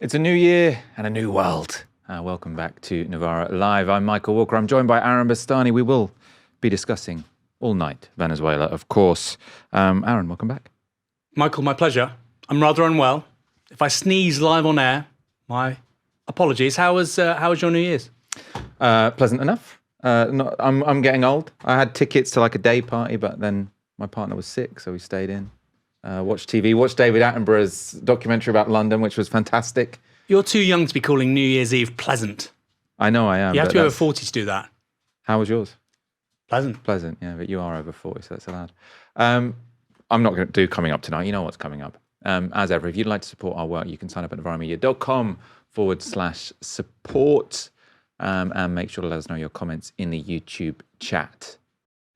It's a new year and a new world. Welcome back to Novara Live. I'm Michael Walker. I'm joined by Aaron Bastani. We will be discussing all night Venezuela, of course. Aaron, welcome back. Michael, my pleasure. I'm rather unwell. If I sneeze live on air, my apologies. How was your New Year's? Pleasant enough. I'm getting old. I had tickets to like a day party, but then my partner was sick, so we stayed in. Watched TV, watched David Attenborough's documentary about London, which was fantastic. You're too young to be calling New Year's Eve pleasant. I know I am. You have to be over 40 to do that. How was yours? Pleasant. Pleasant, yeah, but you are over 40, so that's allowed. I'm not going to do coming up tonight. You know what's coming up. As ever, if you'd like to support our work, you can sign up at novaramedia.com/support and make sure to let us know your comments in the YouTube chat.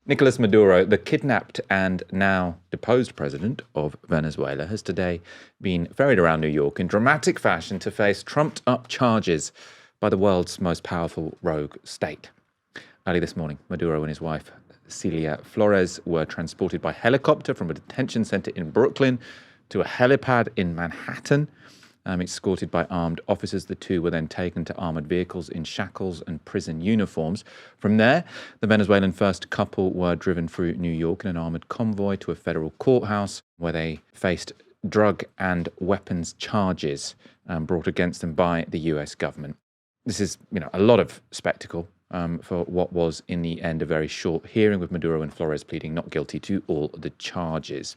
Nicolás Maduro, the kidnapped and now deposed president of Venezuela, has today been ferried around New York in dramatic fashion to face trumped-up charges by the world's most powerful rogue state. Early this morning, Maduro and his wife, Celia Flores, were transported by helicopter from a detention center in Brooklyn to a helipad in Manhattan. Escorted by armed officers, the two were then taken to armored vehicles in shackles and prison uniforms. From there, the Venezuelan first couple were driven through New York in an armored convoy to a federal courthouse where they faced drug and weapons charges brought against them by the US government. This is, a lot of spectacle for what was in the end a very short hearing, with Maduro and Flores pleading not guilty to all the charges.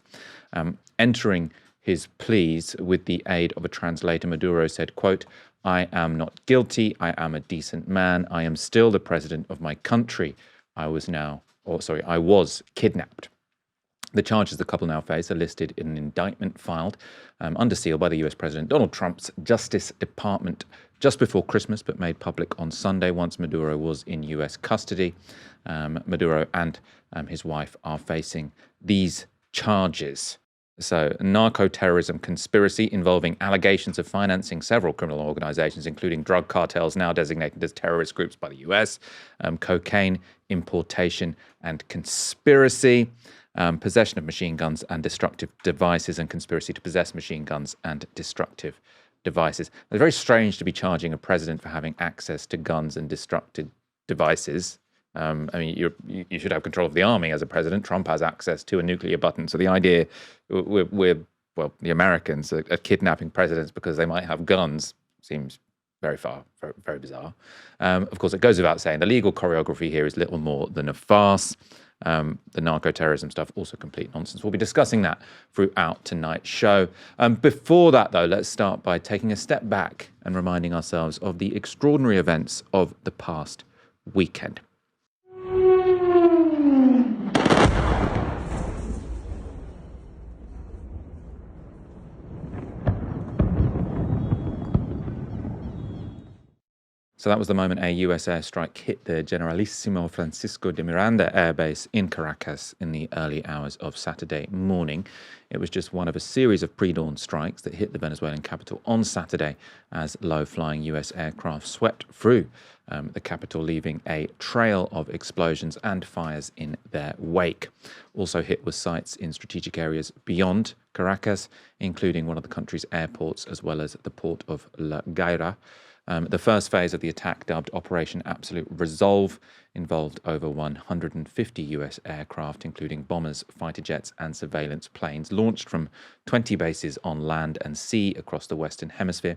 Entering his pleas with the aid of a translator, Maduro said, quote, "I am not guilty. I am a decent man. I am still the president of my country. I was kidnapped." The charges the couple now face are listed in an indictment filed under seal by the US President Donald Trump's Justice Department just before Christmas, but made public on Sunday once Maduro was in US custody. Maduro and his wife are facing these charges. So, narco-terrorism conspiracy involving allegations of financing several criminal organizations, including drug cartels now designated as terrorist groups by the US, cocaine importation and conspiracy, possession of machine guns and destructive devices, and conspiracy to possess machine guns and destructive devices. It's very strange to be charging a president for having access to guns and destructive devices. You should have control of the army as a president. Trump has access to a nuclear button. So the idea the Americans are kidnapping presidents because they might have guns seems very bizarre. Of course, it goes without saying, the legal choreography here is little more than a farce. The narco-terrorism stuff, also complete nonsense. We'll be discussing that throughout tonight's show. Before that, though, let's start by taking a step back and reminding ourselves of the extraordinary events of the past weekend. So that was the moment a US airstrike hit the Generalissimo Francisco de Miranda airbase in Caracas in the early hours of Saturday morning. It was just one of a series of pre-dawn strikes that hit the Venezuelan capital on Saturday as low-flying US aircraft swept through the capital, leaving a trail of explosions and fires in their wake. Also hit was sites in strategic areas beyond Caracas, including one of the country's airports, as well as the port of La Guaira. The first phase of the attack, dubbed Operation Absolute Resolve, involved over 150 US aircraft, including bombers, fighter jets, and surveillance planes, launched from 20 bases on land and sea across the Western Hemisphere.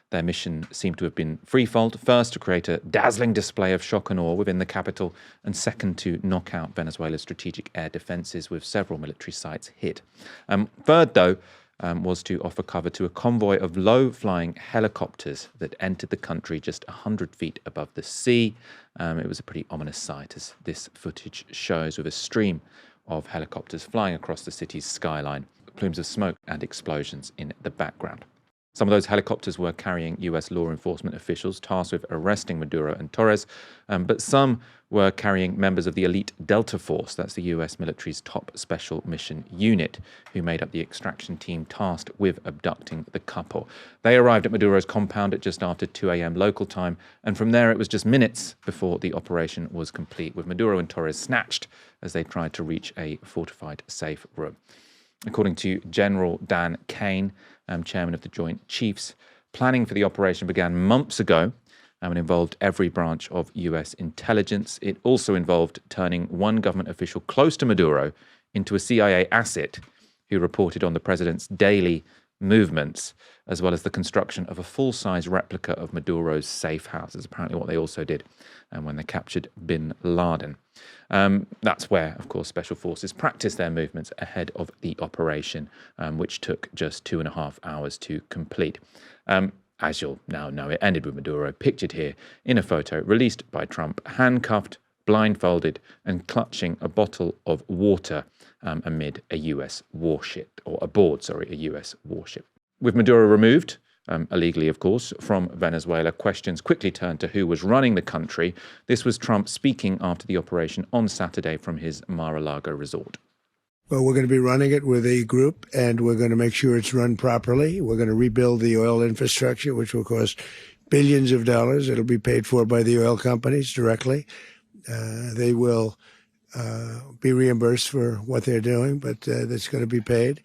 Their mission seemed to have been threefold. First, to create a dazzling display of shock and awe within the capital, and second, to knock out Venezuela's strategic air defenses, with several military sites hit. Third, though, was to offer cover to a convoy of low-flying helicopters that entered the country just 100 feet above the sea. It was a pretty ominous sight, as this footage shows, with a stream of helicopters flying across the city's skyline, plumes of smoke and explosions in the background. Some of those helicopters were carrying US law enforcement officials tasked with arresting Maduro and Torres, but some were carrying members of the elite Delta Force, that's the US military's top special mission unit, who made up the extraction team tasked with abducting the couple. They arrived at Maduro's compound at just after 2 a.m. local time, and from there it was just minutes before the operation was complete, with Maduro and Torres snatched as they tried to reach a fortified safe room. According to General Dan Kane, chairman of the Joint Chiefs, Planning for the operation began months ago and involved every branch of US intelligence. It also involved turning one government official close to Maduro into a CIA asset who reported on the president's daily movements, as well as the construction of a full-size replica of Maduro's safe house. Is apparently what they also did when they captured bin Laden. That's where, of course, special forces practiced their movements ahead of the operation, which took just 2.5 hours to complete. As you'll now know, it ended with Maduro, pictured here in a photo released by Trump, handcuffed, blindfolded, and clutching a bottle of water amid a US warship, or aboard, a US warship. With Maduro removed, illegally of course, from Venezuela, questions quickly turned to who was running the country. This was Trump speaking after the operation on Saturday from his Mar-a-Lago resort. Well, we're going to be running it with a group, and we're going to make sure it's run properly. We're going to rebuild the oil infrastructure, which will cost billions of dollars. It'll be paid for by the oil companies directly. They will be reimbursed for what they're doing, but that's going to be paid.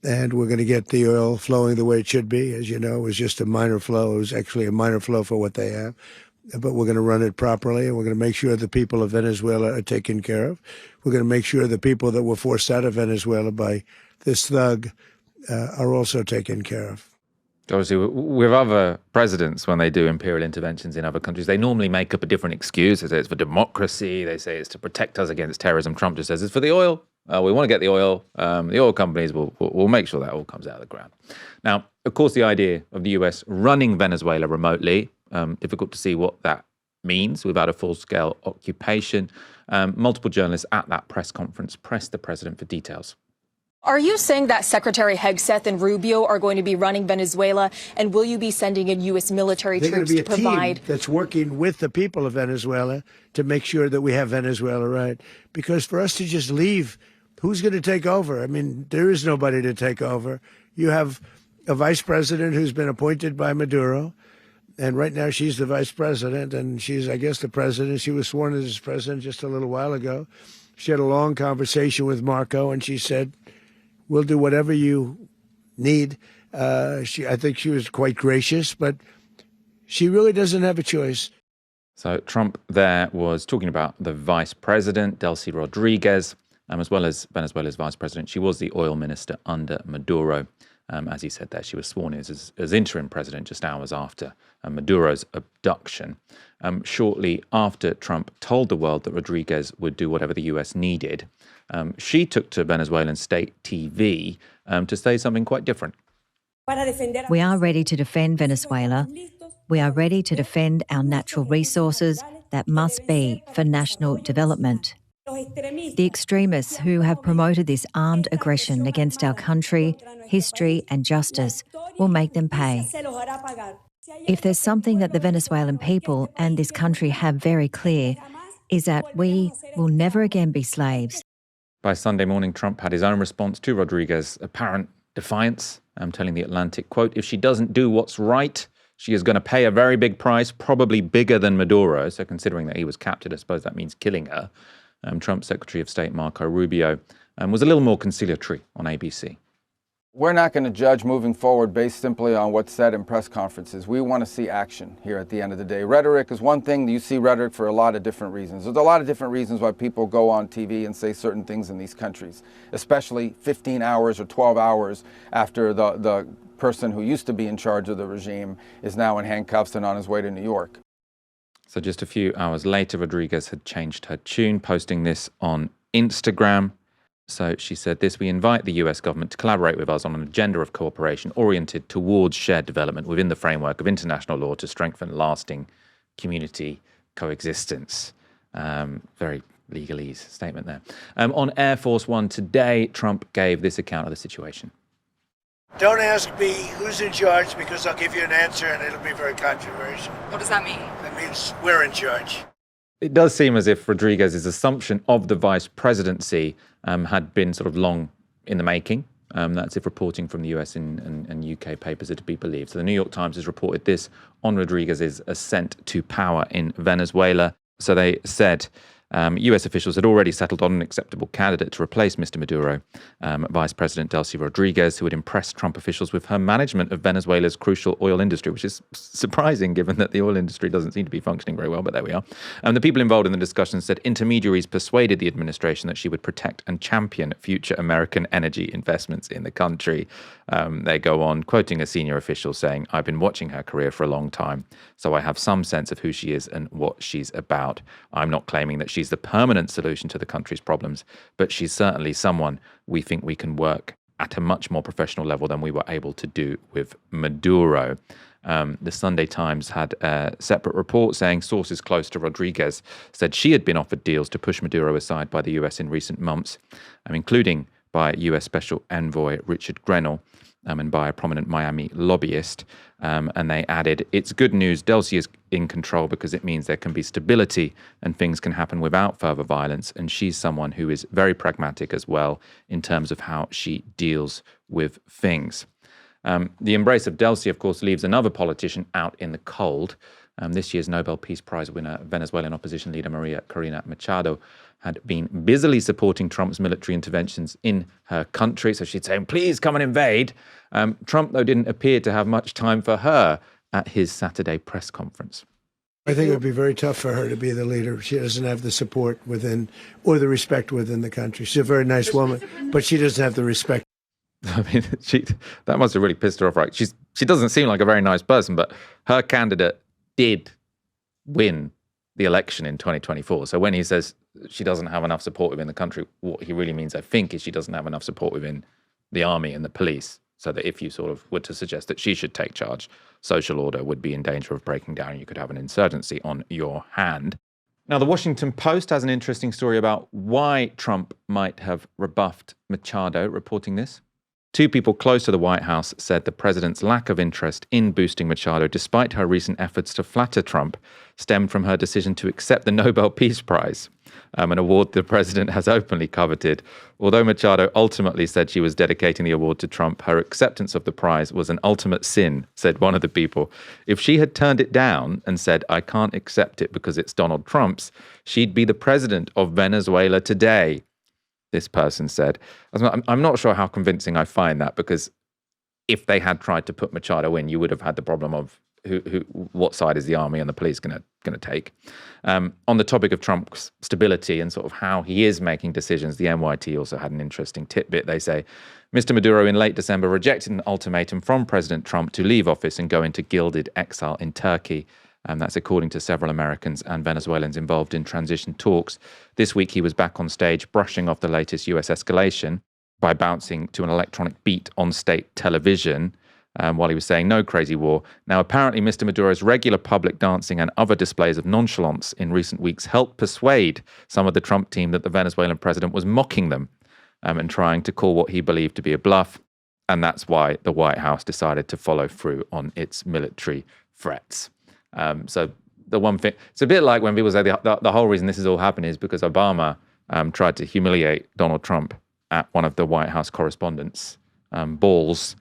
And we're going to get the oil flowing the way it should be. As you know, it was just a minor flow. It was actually a minor flow for what they have. But we're going to run it properly, and we're going to make sure the people of Venezuela are taken care of. We're going to make sure the people that were forced out of Venezuela by this thug are also taken care of. Obviously, with other presidents, when they do imperial interventions in other countries, they normally make up a different excuse. They say it's for democracy. They say it's to protect us against terrorism. Trump just says it's for the oil. We want to get the oil. The oil companies will make sure that all comes out of the ground. Now, of course, the idea of the US running Venezuela remotely, difficult to see what that means without a full-scale occupation. Multiple journalists at that press conference pressed the president for details. Are you saying that Secretary Hegseth and Rubio are going to be running Venezuela, and will you be sending in U.S. military troops to provide? They're going to be a team that's working with the people of Venezuela to make sure that we have Venezuela right. Because for us to just leave, who's going to take over? I mean, there is nobody to take over. You have a vice president who's been appointed by Maduro, and right now she's the vice president, and she's, I guess, the president. She was sworn in as president just a little while ago. She had a long conversation with Marco, and she said, we'll do whatever you need. I think she was quite gracious, but she really doesn't have a choice. So Trump there was talking about the vice president, Delcy Rodriguez, as well as Venezuela's vice president. She was the oil minister under Maduro. As he said there, she was sworn in as interim president just hours after Maduro's abduction. Shortly after Trump told the world that Rodriguez would do whatever the US needed, she took to Venezuelan state TV to say something quite different. We are ready to defend Venezuela. We are ready to defend our natural resources that must be for national development. The extremists who have promoted this armed aggression against our country, history and justice will make them pay. If there's something that the Venezuelan people and this country have very clear, is that we will never again be slaves. By Sunday morning, Trump had his own response to Rodriguez's apparent defiance, telling The Atlantic, quote, if she doesn't do what's right, she is going to pay a very big price, probably bigger than Maduro. So considering that he was captured, I suppose that means killing her. Trump's Secretary of State, Marco Rubio, was a little more conciliatory on ABC. We're not going to judge moving forward based simply on what's said in press conferences. We want to see action here at the end of the day. Rhetoric is one thing. You see rhetoric for a lot of different reasons. There's a lot of different reasons why people go on TV and say certain things in these countries, especially 15 hours or 12 hours after the person who used to be in charge of the regime is now in handcuffs and on his way to New York. So just a few hours later, Rodriguez had changed her tune, posting this on Instagram. So she said this, we invite the US government to collaborate with us on an agenda of cooperation oriented towards shared development within the framework of international law to strengthen lasting community coexistence. Very legalese statement there. On Air Force One today, Trump gave this account of the situation. Don't ask me who's in charge, because I'll give you an answer and it'll be very controversial. What does that mean? That means we're in charge. It does seem as if Rodriguez's assumption of the vice presidency had been sort of long in the making. That's if reporting from the US and UK papers are to be believed. So the New York Times has reported this on Rodriguez's ascent to power in Venezuela. So they said US officials had already settled on an acceptable candidate to replace Mr. Maduro, Vice President Delcy Rodriguez, who had impressed Trump officials with her management of Venezuela's crucial oil industry, which is surprising given that the oil industry doesn't seem to be functioning very well, but there we are. The people involved in the discussion said intermediaries persuaded the administration that she would protect and champion future American energy investments in the country. They go on, quoting a senior official saying, "I've been watching her career for a long time, so I have some sense of who she is and what she's about. I'm not claiming that she's the permanent solution to the country's problems, but she's certainly someone we think we can work at a much more professional level than we were able to do with Maduro." The Sunday Times had a separate report saying sources close to Rodriguez said she had been offered deals to push Maduro aside by the US in recent months, including by US Special Envoy Richard Grenell, and by a prominent Miami lobbyist. And they added, "It's good news Delcy is in control because it means there can be stability and things can happen without further violence. And she's someone who is very pragmatic as well in terms of how she deals with things." The embrace of Delcy, of course, leaves another politician out in the cold. This year's Nobel Peace Prize winner, Venezuelan opposition leader Maria Corina Machado, had been busily supporting Trump's military interventions in her country. So she'd say, "Please come and invade." Trump, though, didn't appear to have much time for her at his Saturday press conference. I think it would be very tough for her to be the leader. She doesn't have the support within or the respect within the country. She's a very nice woman, but she doesn't have the respect. I mean, that must have really pissed her off, right? She doesn't seem like a very nice person, but her candidate did win the election in 2024. So when he says she doesn't have enough support within the country, what he really means, I think, is she doesn't have enough support within the army and the police. So that if you sort of were to suggest that she should take charge, social order would be in danger of breaking down. You could have an insurgency on your hand. Now, the Washington Post has an interesting story about why Trump might have rebuffed Machado, reporting this. Two people close to the White House said the president's lack of interest in boosting Machado, despite her recent efforts to flatter Trump, stemmed from her decision to accept the Nobel Peace Prize, an award the president has openly coveted. Although Machado ultimately said she was dedicating the award to Trump, her acceptance of the prize was an ultimate sin, said one of the people. If she had turned it down and said, "I can't accept it because it's Donald Trump's," she'd be the president of Venezuela today, this person said. I'm not sure how convincing I find that, because if they had tried to put Machado in, you would have had the problem of what side is the army and the police going to take. On the topic of Trump's stability and sort of how he is making decisions, the NYT also had an interesting tidbit. They say, Mr. Maduro in late December rejected an ultimatum from President Trump to leave office and go into gilded exile in Turkey. That's according to several Americans and Venezuelans involved in transition talks. This week, he was back on stage brushing off the latest US escalation by bouncing to an electronic beat on state television while he was saying, "No crazy war." Now, apparently, Mr. Maduro's regular public dancing and other displays of nonchalance in recent weeks helped persuade some of the Trump team that the Venezuelan president was mocking them and trying to call what he believed to be a bluff. And that's why the White House decided to follow through on its military threats. So the one thing, it's a bit like when people say the whole reason this is all happening is because Obama tried to humiliate Donald Trump at one of the White House correspondents' balls.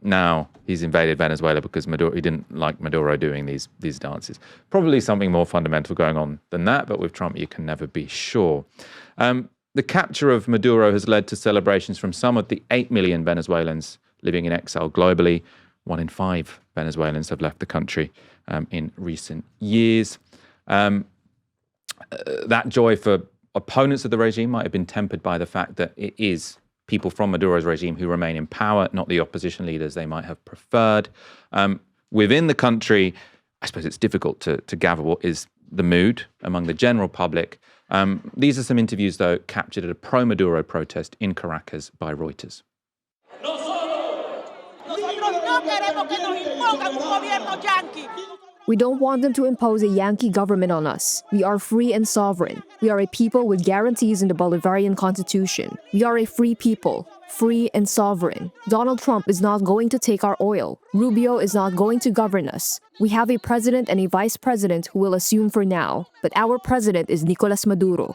Now he's invaded Venezuela because he didn't like Maduro doing these dances. Probably something more fundamental going on than that, but with Trump you can never be sure. The capture of Maduro has led to celebrations from some of the 8 million Venezuelans living in exile globally. 1 in 5 Venezuelans have left the country in recent years. That joy for opponents of the regime might have been tempered by the fact that it is people from Maduro's regime who remain in power, not the opposition leaders they might have preferred. Within the country, I suppose it's difficult to gather what is the mood among the general public. These are some interviews, though, captured at a pro-Maduro protest in Caracas by Reuters. We don't want them to impose a Yankee government on us. We are free and sovereign. We are a people with guarantees in the Bolivarian Constitution. We are a free people, free and sovereign. Donald Trump is not going to take our oil. Rubio is not going to govern us. We have a president and a vice president who will assume for now, but our president is Nicolás Maduro.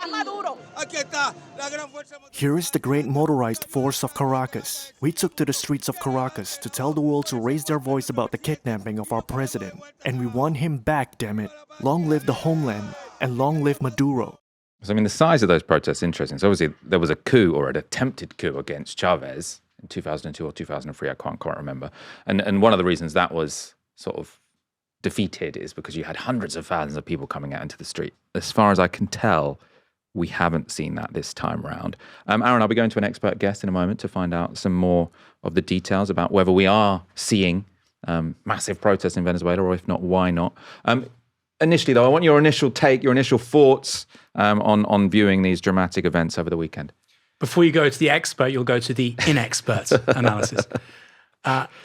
Here is the great motorized force of Caracas. We took to the streets of Caracas to tell the world to raise their voice about the kidnapping of our president. And we won him back, damn it. Long live the homeland, and long live Maduro. So, I mean, the size of those protests is interesting. So obviously there was a coup or an attempted coup against Chavez in 2002 or 2003, I can't quite remember. And one of the reasons that was sort of defeated is because you had hundreds of thousands of people coming out into the street. As far as I can tell, we haven't seen that this time around. Aaron, I'll be going to an expert guest in a moment to find out some more of the details about whether we are seeing massive protests in Venezuela, or if not, why not? Initially, though, I want your initial take, your initial thoughts on viewing these dramatic events over the weekend. Before you go to the expert, you'll go to the inexpert analysis.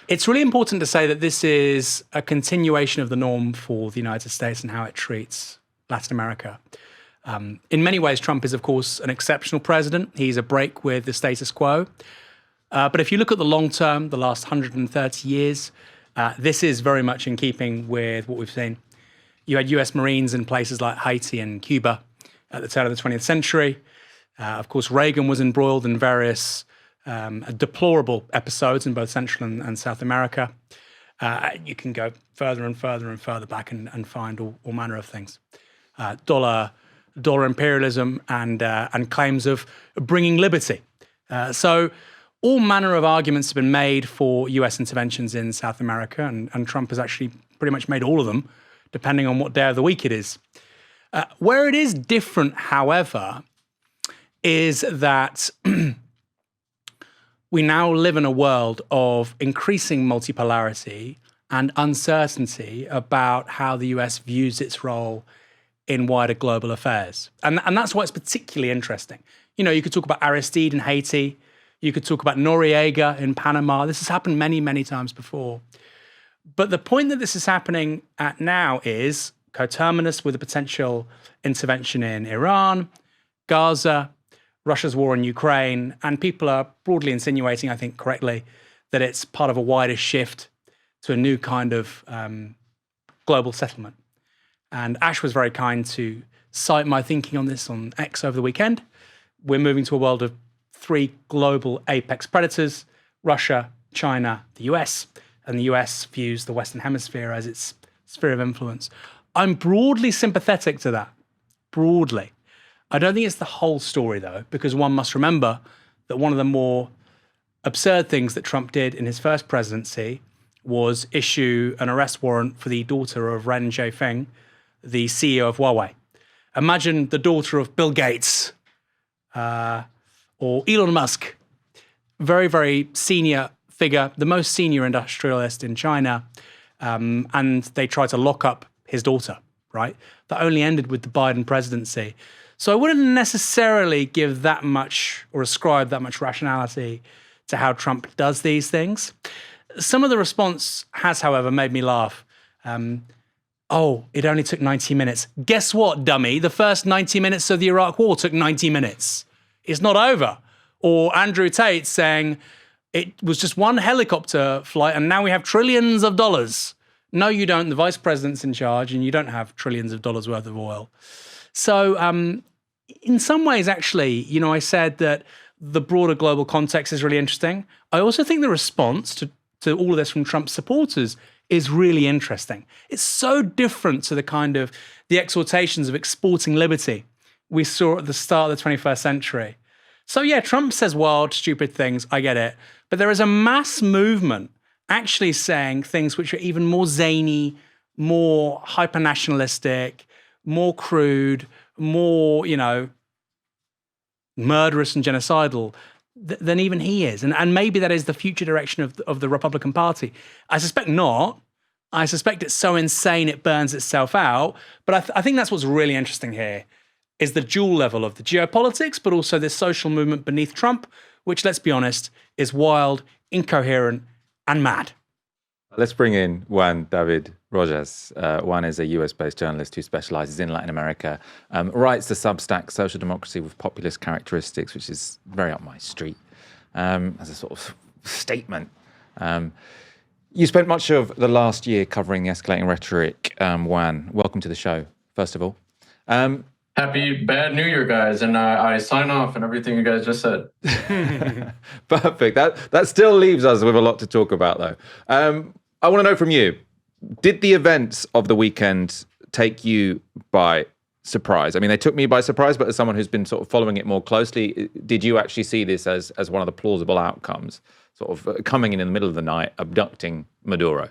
It's really important to say that this is a continuation of the norm for the United States and how it treats Latin America. In many ways, Trump is, of course, an exceptional president. He's a break with the status quo. But if you look at the long term, the last 130 years, this is very much in keeping with what we've seen. You had US Marines in places like Haiti and Cuba at the turn of the 20th century. Of course, Reagan was embroiled in various deplorable episodes in both Central and South America. You can go further and further and further back and find all manner of things. Dollar imperialism and claims of bringing liberty. So all manner of arguments have been made for US interventions in South America, and Trump has actually pretty much made all of them, depending on what day of the week it is. Where it is different, however, is that we now live in a world of increasing multipolarity and uncertainty about how the US views its role in wider global affairs. And that's why it's particularly interesting. You know, you could talk about Aristide in Haiti. You could talk about Noriega in Panama. This has happened many, many times before. But the point that this is happening at now is coterminous with a potential intervention in Iran, Gaza, Russia's war in Ukraine, and people are broadly insinuating, I think correctly, that it's part of a wider shift to a new kind of global settlement. And Ash was very kind to cite my thinking on this on X over the weekend. We're moving to a world of three global apex predators: Russia, China, the US. And the US views the Western Hemisphere as its sphere of influence. I'm broadly sympathetic to that, broadly. I don't think it's the whole story, though, because one must remember that one of the more absurd things that Trump did in his first presidency was issue an arrest warrant for the daughter of Ren Zhifeng, the CEO of Huawei. Imagine the daughter of Bill Gates or Elon Musk, very, very senior figure, the most senior industrialist in China, and they tried to lock up his daughter, right? That only ended with the Biden presidency. So I wouldn't necessarily give that much or ascribe that much rationality to how Trump does these things. Some of the response has, however, made me laugh. It only took 90 minutes. Guess what, dummy? The first 90 minutes of the Iraq War took 90 minutes. It's not over. Or Andrew Tate saying, it was just one helicopter flight and now we have trillions of dollars. No, you don't. The vice president's in charge and you don't have trillions of dollars worth of oil. So in some ways, actually, you know, I said that the broader global context is really interesting. I also think the response to all of this from Trump's supporters is really interesting. It's so different to the kind of the exhortations of exporting liberty we saw at the start of the 21st century. So yeah, Trump says wild, stupid things, I get it. But there is a mass movement actually saying things which are even more zany, more hyper-nationalistic, more crude, more, you know, murderous and genocidal than even he is. And maybe that is the future direction of the Republican Party. I suspect not. I suspect it's so insane it burns itself out. But I think that's what's really interesting here, is the dual level of the geopolitics, but also this social movement beneath Trump, which, let's be honest, is wild, incoherent, and mad. Let's bring in Juan David Rojas. Juan is a US-based journalist who specializes in Latin America, writes the Substack Social Democracy with Populist Characteristics, which is very up my street, as a sort of statement. You spent much of the last year covering the escalating rhetoric. Juan, welcome to the show, first of all. Happy Bad New Year, guys, and I sign off on everything you guys just said. Perfect. That still leaves us with a lot to talk about, though. I want to know from you, did the events of the weekend take you by surprise? I mean, they took me by surprise, but as someone who's been sort of following it more closely, did you actually see this as one of the plausible outcomes, sort of coming in the middle of the night, abducting Maduro?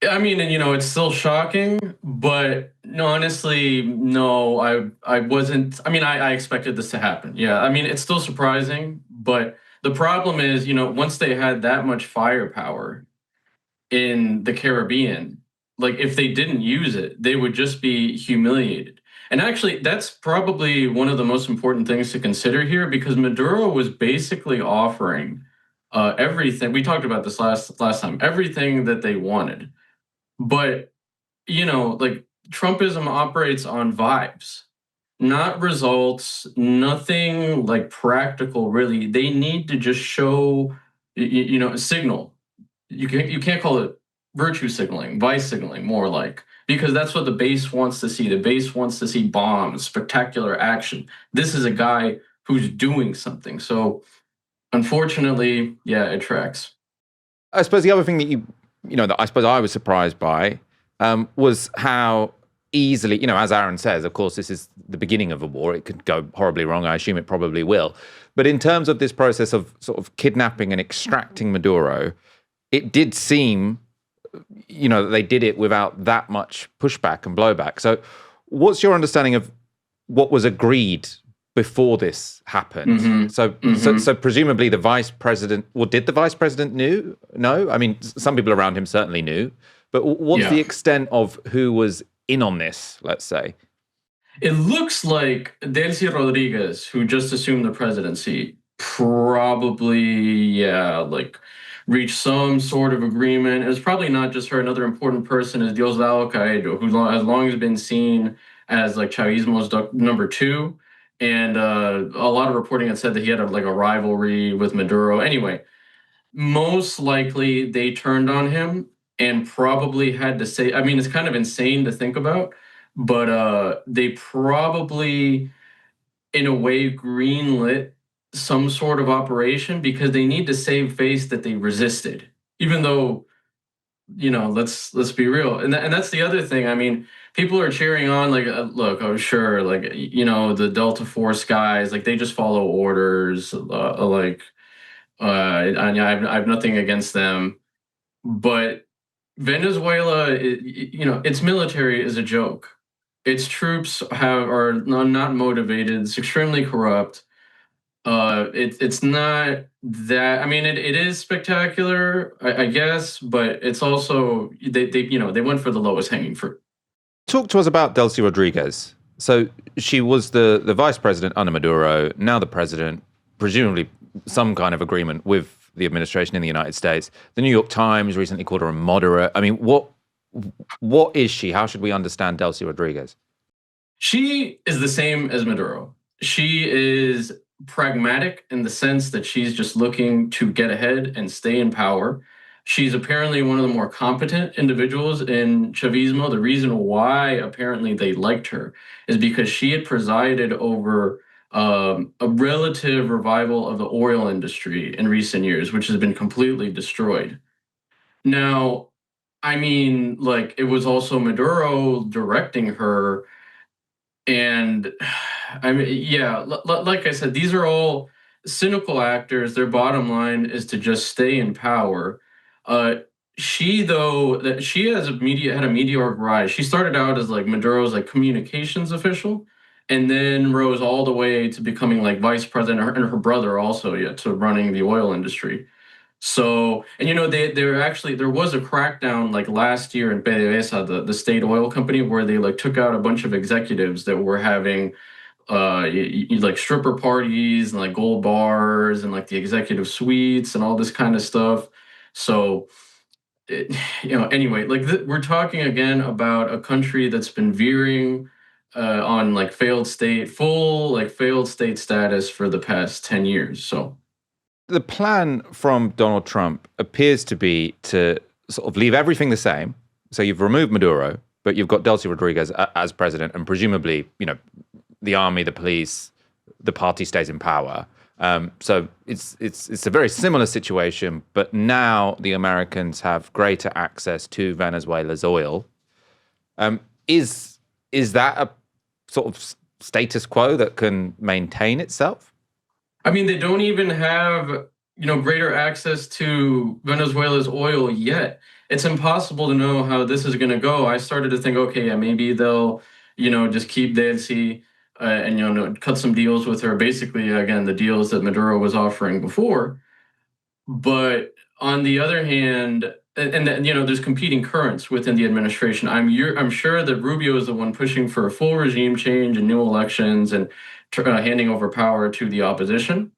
I mean, and it's still shocking, but no, honestly, no, I wasn't. I mean, I expected this to happen. Yeah, I mean, it's still surprising, but the problem is, once they had that much firepower in the Caribbean, like if they didn't use it, they would just be humiliated. And actually, that's probably one of the most important things to consider here, because Maduro was basically offering everything. We talked about this last time. Everything that they wanted. But, like Trumpism operates on vibes, not results, nothing like practical, really. They need to just show, a signal. You can't call it virtue signaling, vice signaling, more like, because that's what the base wants to see. The base wants to see bombs, spectacular action. This is a guy who's doing something. So, unfortunately, yeah, it tracks. I suppose the other thing that that I suppose I was surprised by was how easily, as Aaron says, of course, this is the beginning of a war. It could go horribly wrong. I assume it probably will. But in terms of this process of sort of kidnapping and extracting Maduro, it did seem, that they did it without that much pushback and blowback. So what's your understanding of what was agreed before this happened? Mm-hmm. So presumably the vice president, did the vice president know? I mean, some people around him certainly knew, but what's the extent of who was in on this, let's say? It looks like Delcy Rodriguez, who just assumed the presidency, probably, reached some sort of agreement. It was probably not just her. Another important person is Diosdado Cabello, who has long been seen as like Chavismo's number 2. And a lot of reporting had said that he had a rivalry with Maduro. Anyway, most likely they turned on him and probably had to say, I mean, it's kind of insane to think about, but they probably, in a way, greenlit some sort of operation because they need to save face that they resisted, even though, let's be real. And that's the other thing. I mean, people are cheering on, look, oh, sure, the Delta Force guys, they just follow orders, I have nothing against them. But Venezuela, its military is a joke. Its troops are not motivated. It's extremely corrupt. It's not that. I mean, it is spectacular, I guess, but it's also they went for the lowest hanging fruit. Talk to us about Delcy Rodriguez. So she was the vice president under Maduro, now the president, presumably some kind of agreement with the administration in the United States. The New York Times recently called her a moderate. I mean, what is she? How should we understand Delcy Rodriguez? She is the same as Maduro. She is pragmatic in the sense that she's just looking to get ahead and stay in power. She's apparently one of the more competent individuals in Chavismo. The reason why apparently they liked her is because she had presided over a relative revival of the oil industry in recent years, which has been completely destroyed. Now, I mean, it was also Maduro directing her. And I mean, yeah, like I said, these are all cynical actors. Their bottom line is to just stay in power. She had a meteoric rise. She started out as Maduro's communications official, and then rose all the way to becoming vice president, and her brother also to running the oil industry. So, and there was a crackdown last year in PDVSA, the state oil company, where they took out a bunch of executives that were having stripper parties and gold bars and the executive suites and all this kind of stuff. So, anyway, we're talking again about a country that's been veering on failed state status for the past 10 years. So the plan from Donald Trump appears to be to sort of leave everything the same. So you've removed Maduro, but you've got Delcy Rodriguez as president, and presumably, the army, the police, the party stays in power. So it's a very similar situation, but now the Americans have greater access to Venezuela's oil. Is that sort of status quo that can maintain itself? I mean, they don't even have, greater access to Venezuela's oil yet. It's impossible to know how this is going to go. I started to think, okay, yeah, maybe they'll, just keep Delcy and, cut some deals with her. Basically, again, the deals that Maduro was offering before. But on the other hand, and there's competing currents within the administration. I'm sure that Rubio is the one pushing for a full regime change and new elections and handing over power to the opposition.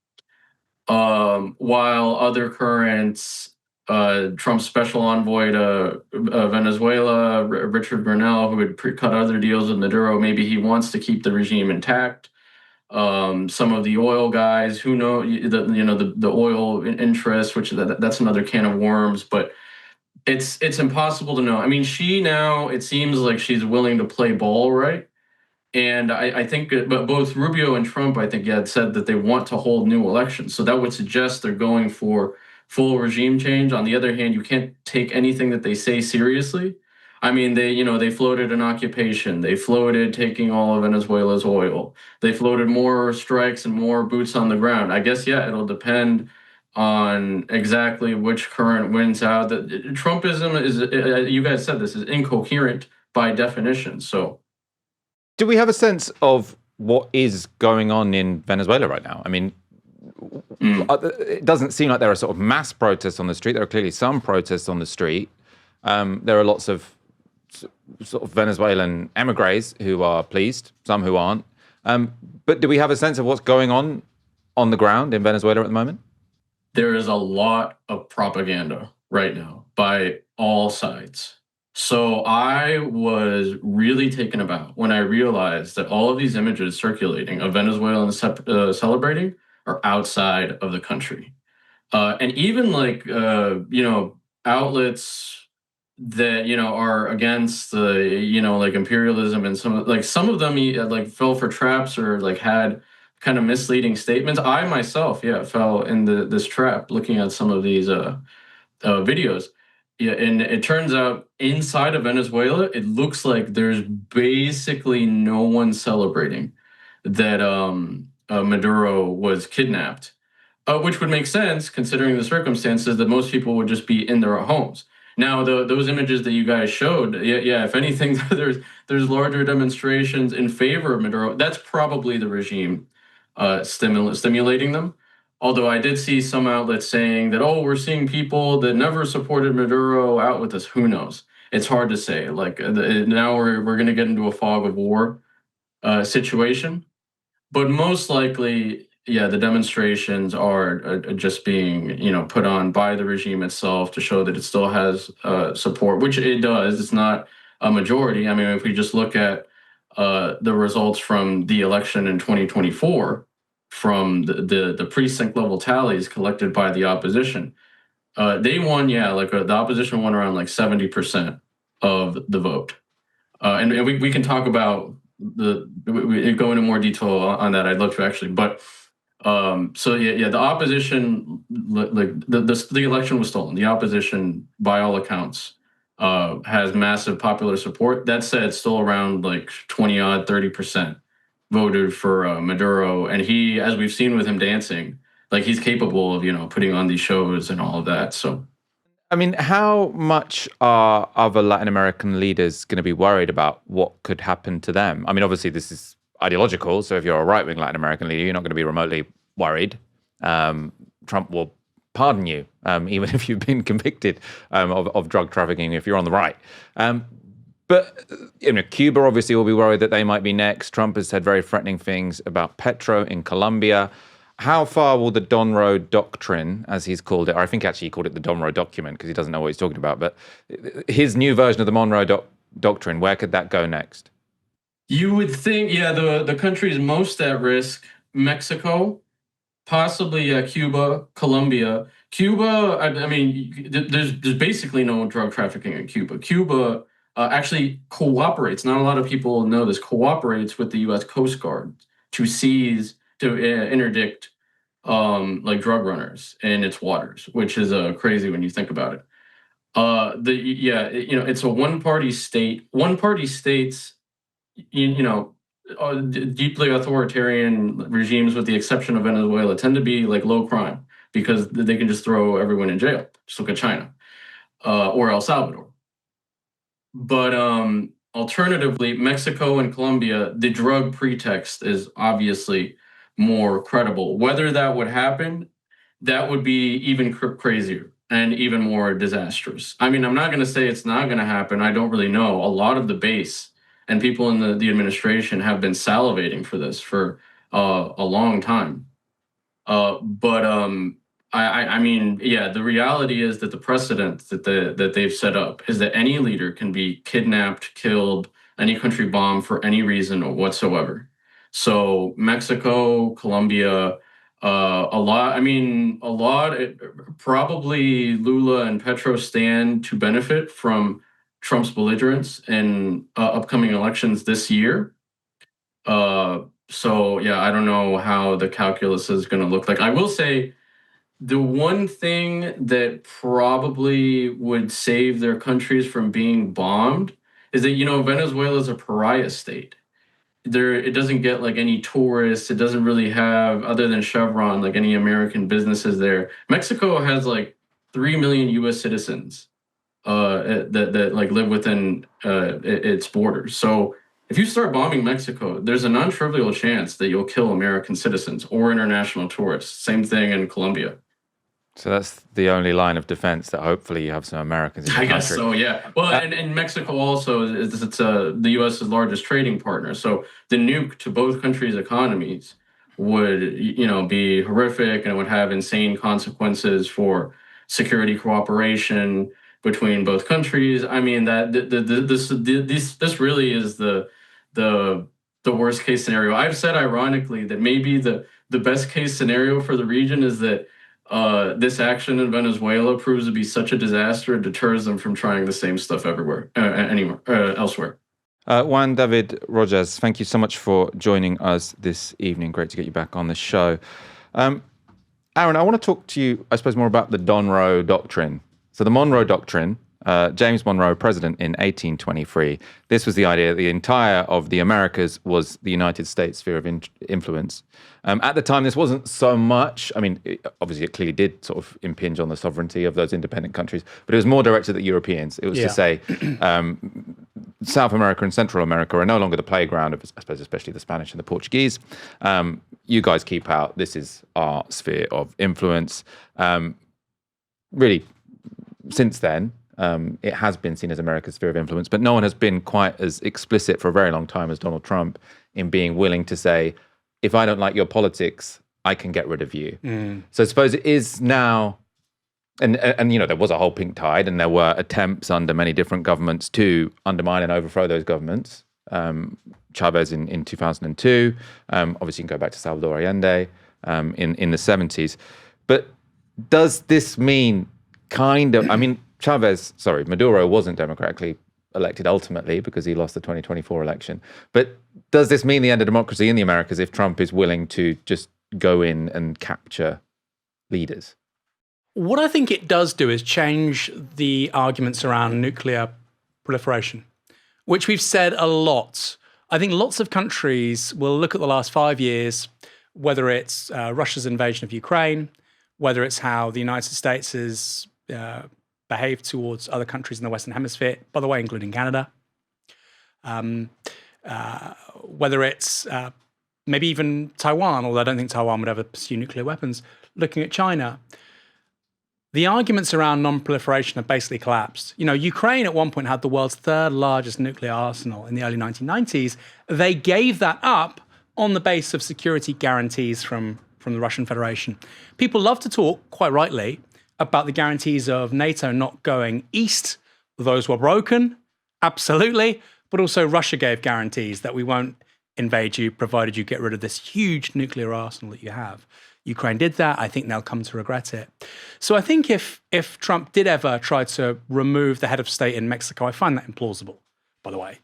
While other currents, Trump's special envoy to Venezuela, Richard Grenell, who had cut other deals with Maduro, maybe he wants to keep the regime intact. Some of the oil guys who know the oil interest, which that's another can of worms, but it's impossible to know. I mean, it seems like she's willing to play ball, right? And I think, but both Rubio and Trump, I think, had said that they want to hold new elections. So that would suggest they're going for full regime change. On the other hand, you can't take anything that they say seriously. I mean, they floated an occupation. They floated taking all of Venezuela's oil. They floated more strikes and more boots on the ground. I guess, yeah, it'll depend on exactly which current wins out. Trumpism is, you guys said this, is incoherent by definition. So, do we have a sense of what is going on in Venezuela right now? I mean, it doesn't seem like there are sort of mass protests on the street. There are clearly some protests on the street. There are lots of sort of Venezuelan emigres who are pleased, some who aren't. But do we have a sense of what's going on the ground in Venezuela at the moment? There is a lot of propaganda right now by all sides. So I was really taken aback when I realized that all of these images circulating of Venezuelans celebrating are outside of the country. And even outlets that, are against the, imperialism, and some of them fell for traps or had kind of misleading statements. I myself, fell in this trap looking at some of these videos. Yeah, and it turns out inside of Venezuela, it looks like there's basically no one celebrating that Maduro was kidnapped, which would make sense considering the circumstances that most people would just be in their homes. Now, those images that you guys showed, if anything, there's larger demonstrations in favor of Maduro. That's probably the regime stimulating them. Although I did see some outlets saying that, we're seeing people that never supported Maduro out with us. Who knows? It's hard to say. Now we're going to get into a fog of war situation. But most likely, the demonstrations are just being, put on by the regime itself to show that it still has support, which it does. It's not a majority. I mean, if we just look at the results from the election in 2024, from the precinct level tallies collected by the opposition, they won, the opposition won around 70% of the vote. And we can talk about we go into more detail on that. I'd love to actually, but the opposition, the election was stolen. The opposition, by all accounts, has massive popular support. That said, it's still around 20-odd, 30% voted for Maduro, and he, as we've seen with him dancing, he's capable of putting on these shows and all of that. So, I mean, how much are other Latin American leaders going to be worried about what could happen to them? I mean, obviously this is ideological, so if you're a right-wing Latin American leader, you're not going to be remotely worried. Trump will pardon you, even if you've been convicted of drug trafficking, if you're on the right. But Cuba obviously will be worried that they might be next. Trump has said very threatening things about Petro in Colombia. How far will the Donroe Doctrine, as he's called it, or I think actually he called it the Donroe Document because he doesn't know what he's talking about, but his new version of the Monroe Doctrine, where could that go next? You would think, the countries most at risk, Mexico, possibly Cuba, Colombia. Cuba, I mean, there's basically no drug trafficking in Cuba. Cuba actually cooperates, not a lot of people know this, cooperates with the U.S. Coast Guard to interdict drug runners in its waters, which is crazy when you think about it. It's a one-party state. One-party states, deeply authoritarian regimes, with the exception of Venezuela, tend to be like low crime because they can just throw everyone in jail. Just look at China or El Salvador. But alternatively, Mexico and Colombia, the drug pretext is obviously more credible. Whether that would happen, that would be even crazier and even more disastrous. I mean, I'm not going to say it's not going to happen. I don't really know. A lot of the base and people in the administration have been salivating for this for a long time. I mean, yeah, the reality is that the precedent that they've set up is that any leader can be kidnapped, killed, any country bombed for any reason whatsoever. So Mexico, Colombia, probably Lula and Petro stand to benefit from Trump's belligerence in upcoming elections this year. So yeah, I don't know how the calculus is going to look like. I will say the one thing that probably would save their countries from being bombed is that, Venezuela is a pariah state. It doesn't get like any tourists. It doesn't really have, other than Chevron, like any American businesses there. Mexico has like 3 million U.S. citizens that like live within its borders. So if you start bombing Mexico, there's a non-trivial chance that you'll kill American citizens or international tourists. Same thing in Colombia. So that's the only line of defense, that hopefully you have some Americans in the country. I guess so, yeah. Well, and Mexico also is the U.S.'s largest trading partner. So the nuke to both countries' economies would, be horrific, and it would have insane consequences for security cooperation between both countries. I mean, that this really is the worst case scenario. I've said ironically that maybe the best case scenario for the region is that this action in Venezuela proves to be such a disaster, it deters them from trying the same stuff elsewhere. Juan David Rojas, thank you so much for joining us this evening. Great to get you back on the show. Aaron, I want to talk to you, I suppose, more about the Monroe Doctrine. So the Monroe Doctrine, James Monroe, president in 1823. This was the idea that the entire of the Americas was the United States sphere of influence. At the time, this wasn't so much. I mean, obviously, it clearly did sort of impinge on the sovereignty of those independent countries, but it was more directed at Europeans. It was to say South America and Central America are no longer the playground of, I suppose, especially the Spanish and the Portuguese. You guys keep out. This is our sphere of influence. Really, since then, it has been seen as America's sphere of influence, but no one has been quite as explicit for a very long time as Donald Trump in being willing to say, if I don't like your politics, I can get rid of you. So I suppose it is now, and there was a whole pink tide, and there were attempts under many different governments to undermine and overthrow those governments. Chavez in 2002, obviously you can go back to Salvador Allende in the 70s. But does this mean Maduro wasn't democratically elected ultimately because he lost the 2024 election. But does this mean the end of democracy in the Americas if Trump is willing to just go in and capture leaders? What I think it does do is change the arguments around nuclear proliferation, which we've said a lot. I think lots of countries will look at the last 5 years, whether it's Russia's invasion of Ukraine, whether it's how the United States has behaved towards other countries in the Western Hemisphere, by the way, including Canada. Whether it's maybe even Taiwan, although I don't think Taiwan would ever pursue nuclear weapons, looking at China. The arguments around non-proliferation have basically collapsed. Ukraine at one point had the world's third largest nuclear arsenal in the early 1990s. They gave that up on the basis of security guarantees from the Russian Federation. People love to talk, quite rightly, about the guarantees of NATO not going east. Those were broken, absolutely. But also Russia gave guarantees that we won't invade you, provided you get rid of this huge nuclear arsenal that you have. Ukraine did that. I think they'll come to regret it. So I think if Trump did ever try to remove the head of state in Mexico, I find that implausible, by the way.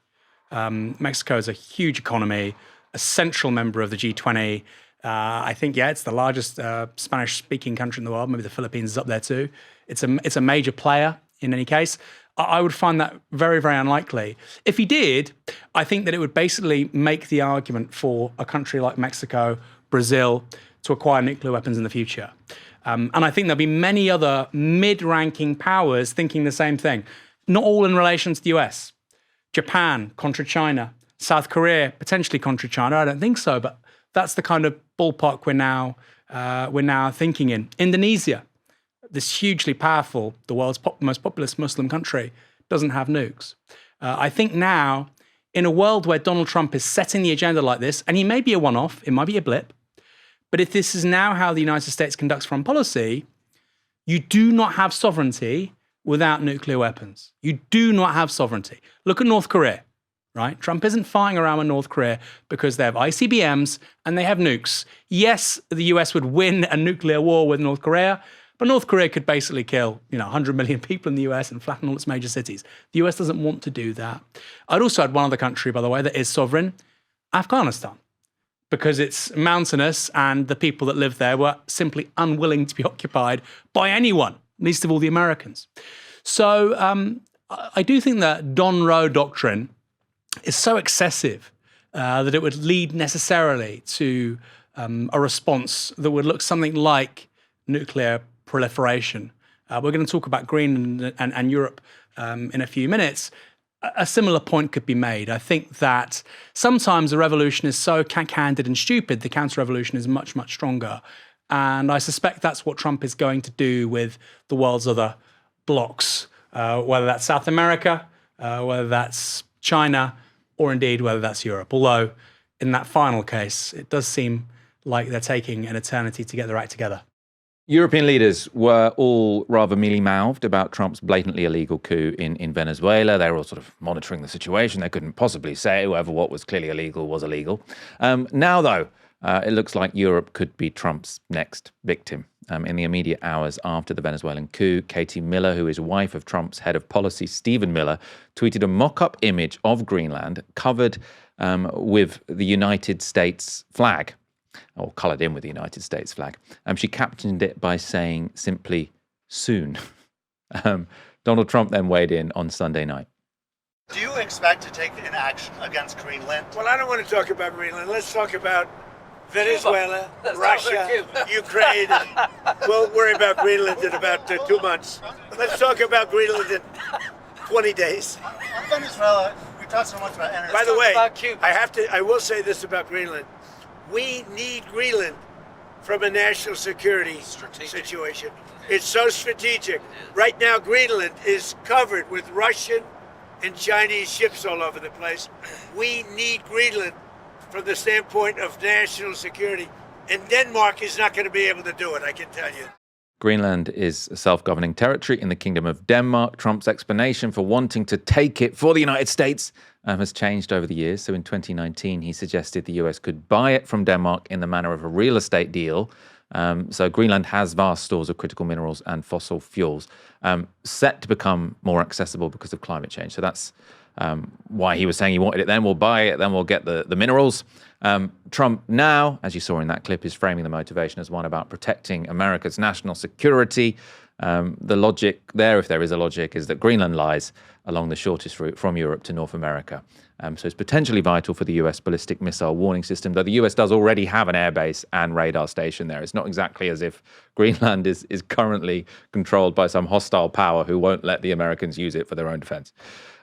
Mexico is a huge economy, a central member of the G20. I think, it's the largest Spanish-speaking country in the world. Maybe the Philippines is up there too. It's a major player in any case. I would find that very, very unlikely. If he did, I think that it would basically make the argument for a country like Mexico, Brazil, to acquire nuclear weapons in the future. And I think there'll be many other mid-ranking powers thinking the same thing. Not all in relation to the US. Japan, contra China. South Korea, potentially contra China. I don't think so, but that's the kind of ballpark we're now thinking in. Indonesia, this hugely powerful, the world's most populous Muslim country, doesn't have nukes. I think now, in a world where Donald Trump is setting the agenda like this, and he may be a one-off, it might be a blip, but if this is now how the United States conducts foreign policy, you do not have sovereignty without nuclear weapons. You do not have sovereignty. Look at North Korea, right? Trump isn't fighting around with North Korea because they have ICBMs and they have nukes. Yes, the US would win a nuclear war with North Korea, but North Korea could basically kill, 100 million people in the US and flatten all its major cities. The US doesn't want to do that. I'd also add one other country, by the way, that is sovereign, Afghanistan, because it's mountainous and the people that live there were simply unwilling to be occupied by anyone, least of all the Americans. So I do think that Don Roe doctrine is so excessive that it would lead necessarily to a response that would look something like nuclear proliferation. We're going to talk about Greenland and Europe in a few minutes. A similar point could be made. I think that sometimes a revolution is so candid and stupid, the counter-revolution is much, much stronger. And I suspect that's what Trump is going to do with the world's other blocs, whether that's South America, whether that's China, or indeed whether that's Europe. Although, in that final case, it does seem like they're taking an eternity to get their act together. European leaders were all rather mealy-mouthed about Trump's blatantly illegal coup in Venezuela. They were all sort of monitoring the situation. They couldn't possibly say whether what was clearly illegal was illegal. Now, though, it looks like Europe could be Trump's next victim. In the immediate hours after the Venezuelan coup, Katie Miller, who is wife of Trump's head of policy, Stephen Miller, tweeted a mock-up image of Greenland covered with the United States flag, or coloured in with the United States flag. She captioned it by saying simply, soon. Donald Trump then weighed in on Sunday night. Do you expect to take an action against Greenland? Well, I don't want to talk about Greenland. Let's talk about Venezuela, Russia, Ukraine. We'll worry about Greenland in about 2 months. Let's talk about Greenland in 20 days. Venezuela, we talked so much about energy. By the way, I will say this about Greenland. We need Greenland from a national security situation. It's so strategic. Right now, Greenland is covered with Russian and Chinese ships all over the place. We need Greenland from the standpoint of national security. And Denmark is not going to be able to do it, I can tell you. Greenland is a self-governing territory in the Kingdom of Denmark. Trump's explanation for wanting to take it for the United States has changed over the years. So in 2019, he suggested the US could buy it from Denmark in the manner of a real estate deal. So Greenland has vast stores of critical minerals and fossil fuels set to become more accessible because of climate change. So that's why he was saying he wanted it then. We'll buy it, then we'll get the minerals. Trump now, as you saw in that clip, is framing the motivation as one about protecting America's national security. The logic there, if there is a logic, is that Greenland lies along the shortest route from Europe to North America. So it's potentially vital for the US ballistic missile warning system, though the US does already have an airbase and radar station there. It's not exactly as if Greenland is currently controlled by some hostile power who won't let the Americans use it for their own defense.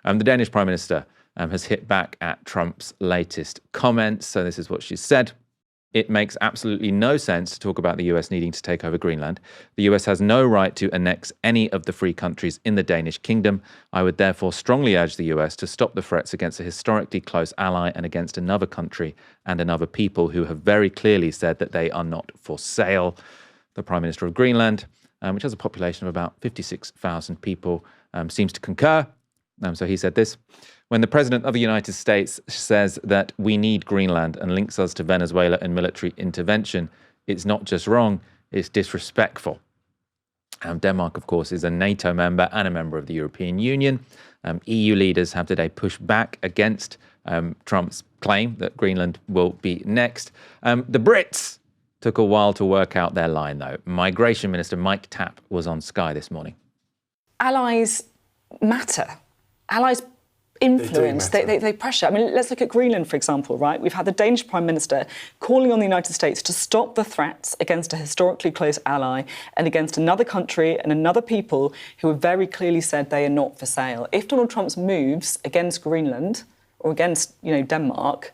The Danish Prime Minister has hit back at Trump's latest comments. So this is what she said. It makes absolutely no sense to talk about the US needing to take over Greenland. The US has no right to annex any of the free countries in the Danish kingdom. I would therefore strongly urge the US to stop the threats against a historically close ally and against another country and another people who have very clearly said that they are not for sale. The Prime Minister of Greenland, which has a population of about 56,000 people, seems to concur. So he said this: when the President of the United States says that we need Greenland and links us to Venezuela and military intervention, it's not just wrong, it's disrespectful. Denmark, of course, is a NATO member and a member of the European Union. EU leaders have today pushed back against Trump's claim that Greenland will be next. The Brits took a while to work out their line, though. Migration Minister Mike Tapp was on Sky this morning. Allies matter. Allies influence, they pressure. I mean, let's look at Greenland, for example, right? We've had the Danish Prime Minister calling on the United States to stop the threats against a historically close ally and against another country and another people who have very clearly said they are not for sale. If Donald Trump's moves against Greenland or against, Denmark,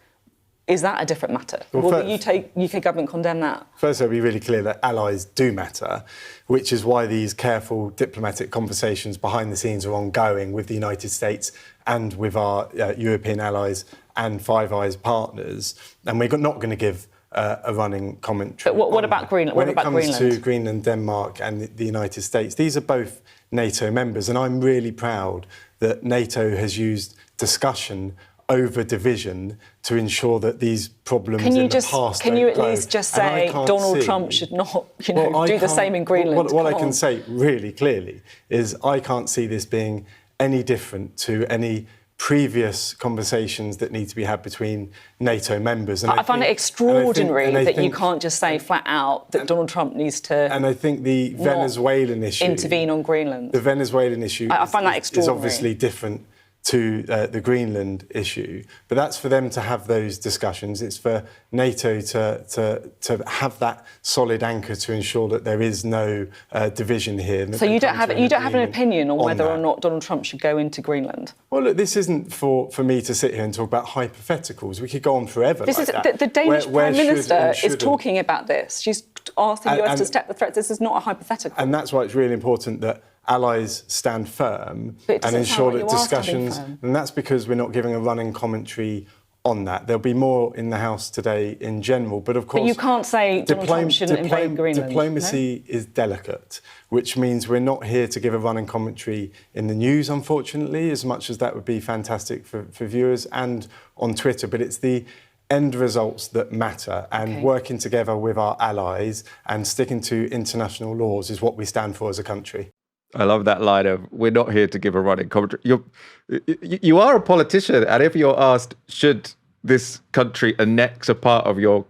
is that a different matter? Will the UK government condemn that? First, I'll be really clear that allies do matter, which is why these careful diplomatic conversations behind the scenes are ongoing with the United States and with our European allies and Five Eyes partners. And we're not going to give a running commentary. But what about Greenland? When it comes to Greenland, Denmark and the United States, these are both NATO members. And I'm really proud that NATO has used discussion over division to ensure that these problems in the past Can you at grow. least just say Donald Trump should not, do the same in Greenland? What I can say really clearly is I can't see this being any different to any previous conversations that need to be had between NATO members. And I find it extraordinary that you can't just say flat out that Donald Trump needs to. And I think the Venezuelan issue intervene on Greenland. The Venezuelan issue I find that extraordinary. is obviously different to the Greenland issue, but that's for them to have those discussions. It's for NATO to have that solid anchor to ensure that there is no division here. So you don't have an opinion on whether or not Donald Trump should go into Greenland? Well, look, this isn't for me to sit here and talk about hypotheticals. We could go on forever. The Danish Prime Minister is talking about this. She's asked the US to step the threats. This is not a hypothetical. And that's why it's really important that allies stand firm and ensure that discussions, and that's because we're not giving a running commentary on that. There'll be more in the House today in general, but of course... But you can't say Donald Trump shouldn't invade Greenland. Diplomacy is delicate, which means we're not here to give a running commentary in the news, unfortunately, as much as that would be fantastic for viewers, and on Twitter, but it's the end results that matter, and working together with our allies and sticking to international laws is what we stand for as a country. I love that line of, we're not here to give a running commentary. You are a politician, and if you're asked, should this country annex a part of your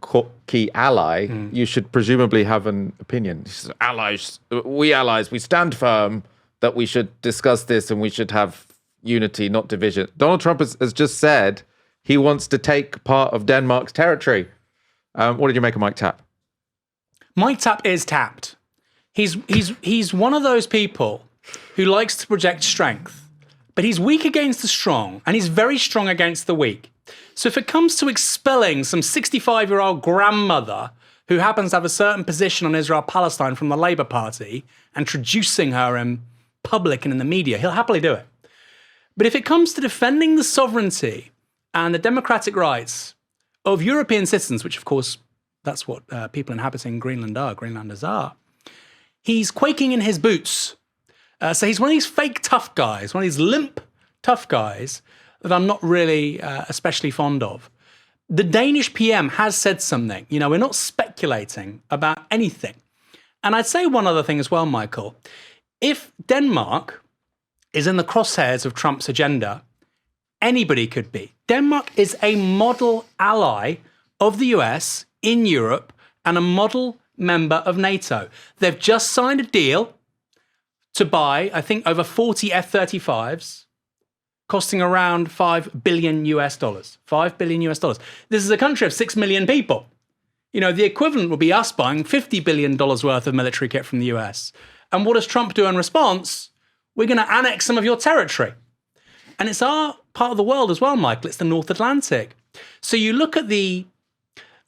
key ally, you should presumably have an opinion. Allies, we stand firm that we should discuss this and we should have unity, not division. Donald Trump has just said he wants to take part of Denmark's territory. What did you make of Mike Tapp? Mike Tapp is tapped. He's one of those people who likes to project strength, but he's weak against the strong, and he's very strong against the weak. So if it comes to expelling some 65-year-old grandmother who happens to have a certain position on Israel-Palestine from the Labour Party and traducing her in public and in the media, he'll happily do it. But if it comes to defending the sovereignty and the democratic rights of European citizens, which of course that's what people inhabiting Greenland are, Greenlanders are, he's quaking in his boots. So he's one of these fake tough guys, one of these limp tough guys that I'm not really especially fond of. The Danish PM has said something. We're not speculating about anything. And I'd say one other thing as well, Michael. If Denmark is in the crosshairs of Trump's agenda, anybody could be. Denmark is a model ally of the US in Europe and a model member of NATO. They've just signed a deal to buy, I think, over 40 F-35s, costing around $5 billion. $5 billion. This is a country of 6 million people. The equivalent would be us buying $50 billion worth of military kit from the US. And what does Trump do in response? We're going to annex some of your territory. And it's our part of the world as well, Michael. It's the North Atlantic. So you look at the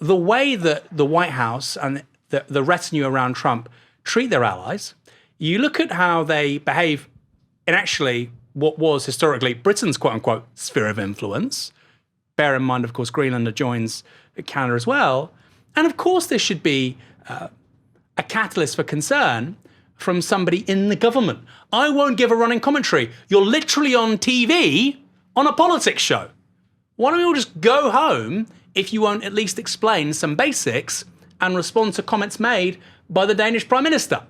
way that the White House and the retinue around Trump treat their allies. You look at how they behave in actually what was historically Britain's quote-unquote sphere of influence. Bear in mind, of course, Greenland joins Canada as well. And of course, there should be a catalyst for concern from somebody in the government. I won't give a running commentary. You're literally on TV on a politics show. Why don't we all just go home if you won't at least explain some basics and respond to comments made by the Danish Prime Minister?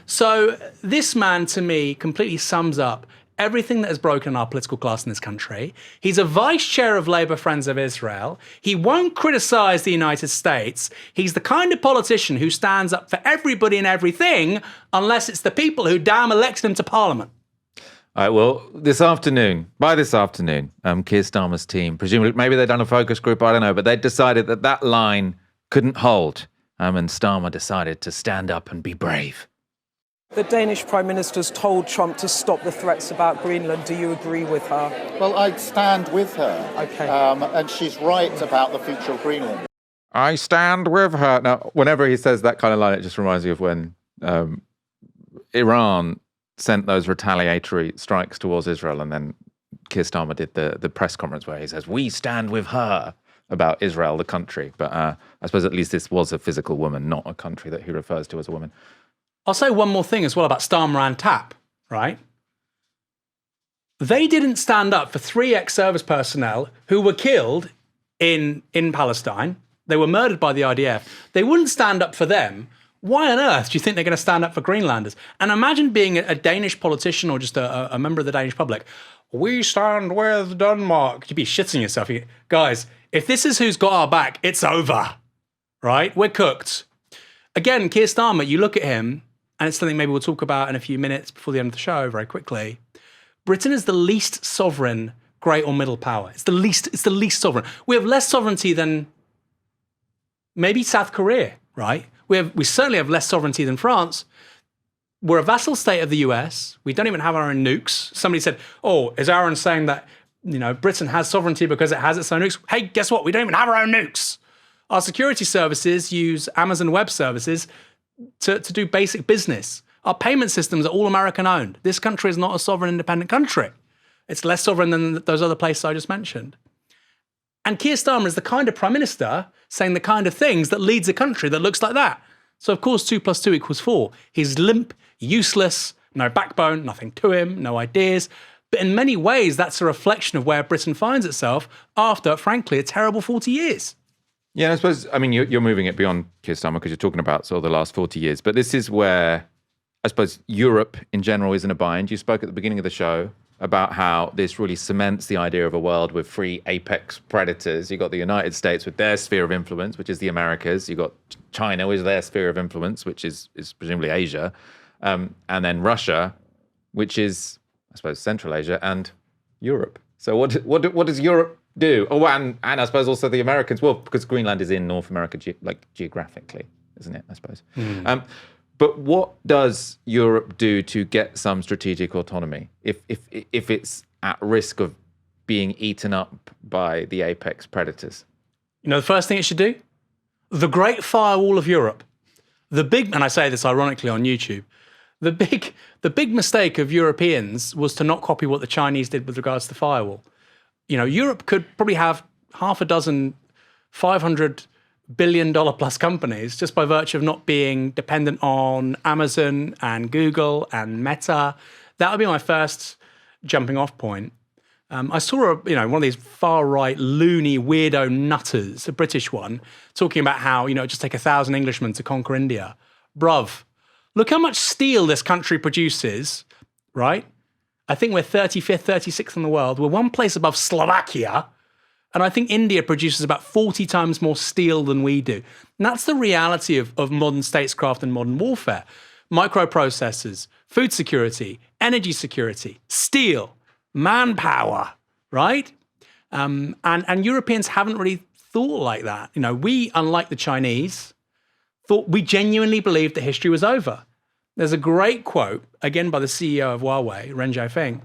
So this man, to me, completely sums up everything that has broken our political class in this country. He's a vice chair of Labour Friends of Israel. He won't criticise the United States. He's the kind of politician who stands up for everybody and everything, unless it's the people who damn elected him to Parliament. All right, well, by this afternoon, Keir Starmer's team, presumably, maybe they'd done a focus group, I don't know, but they decided that line couldn't hold, and Starmer decided to stand up and be brave. The Danish Prime Minister's told Trump to stop the threats about Greenland. Do you agree with her? Well, I stand with her. Okay. And she's right about the future of Greenland. I stand with her. Now, whenever he says that kind of line, it just reminds me of when Iran sent those retaliatory strikes towards Israel, and then Keir Starmer did the press conference where he says, "We stand with her," about Israel, the country. But I suppose at least this was a physical woman, not a country that he refers to as a woman. I'll say one more thing as well about Starmer and TAP, right? They didn't stand up for 3 ex-service personnel who were killed in Palestine. They were murdered by the IDF. They wouldn't stand up for them. Why on earth do you think they're going to stand up for Greenlanders? And imagine being a Danish politician or just a member of the Danish public. We stand with Denmark. You'd be shitting yourself. Guys, if this is who's got our back, it's over, right? We're cooked. Again, Keir Starmer, you look at him, and it's something maybe we'll talk about in a few minutes before the end of the show very quickly. Britain is the least sovereign great or middle power. It's the least sovereign. We have less sovereignty than maybe South Korea, right? We certainly have less sovereignty than France. We're a vassal state of the US. We don't even have our own nukes. Somebody said, "Oh, is Aaron saying that Britain has sovereignty because it has its own nukes?" Hey, guess what? We don't even have our own nukes. Our security services use Amazon Web Services to do basic business. Our payment systems are all American owned. This country is not a sovereign independent country. It's less sovereign than those other places I just mentioned. And Keir Starmer is the kind of prime minister saying the kind of things that leads a country that looks like that. So of course 2 + 2 = 4. He's limp, useless, no backbone, nothing to him, no ideas. But in many ways, that's a reflection of where Britain finds itself after, frankly, a terrible 40 years. Yeah, I suppose, you're moving it beyond Keir Starmer because you're talking about sort of the last 40 years. But this is where, I suppose, Europe in general is in a bind. You spoke at the beginning of the show about how this really cements the idea of a world with 3 apex predators. You've got the United States with their sphere of influence, which is the Americas. You've got China with their sphere of influence, which is presumably Asia. And then Russia, which is, I suppose, Central Asia, and Europe. So what does Europe do? Oh, and I suppose also the Americans, well, because Greenland is in North America geographically, isn't it, I suppose? Mm. But what does Europe do to get some strategic autonomy if it's at risk of being eaten up by the apex predators? The first thing it should do? The Great Firewall of Europe. And I say this ironically on YouTube, the big mistake of Europeans was to not copy what the Chinese did with regards to the firewall. Europe could probably have half a dozen $500 billion plus companies just by virtue of not being dependent on Amazon and Google and Meta. That would be my first jumping off point. I saw one of these far right loony weirdo nutters, a British one, talking about how it just take 1,000 Englishmen to conquer India. Bruv, look how much steel this country produces, right? I think we're 35th, 36th in the world. We're one place above Slovakia. And I think India produces about 40 times more steel than we do. And that's the reality of modern statescraft and modern warfare. Microprocessors, food security, energy security, steel, manpower, right? And Europeans haven't really thought like that. We, unlike the Chinese, we genuinely believed that history was over. There's a great quote, again by the CEO of Huawei, Ren Zhaofeng,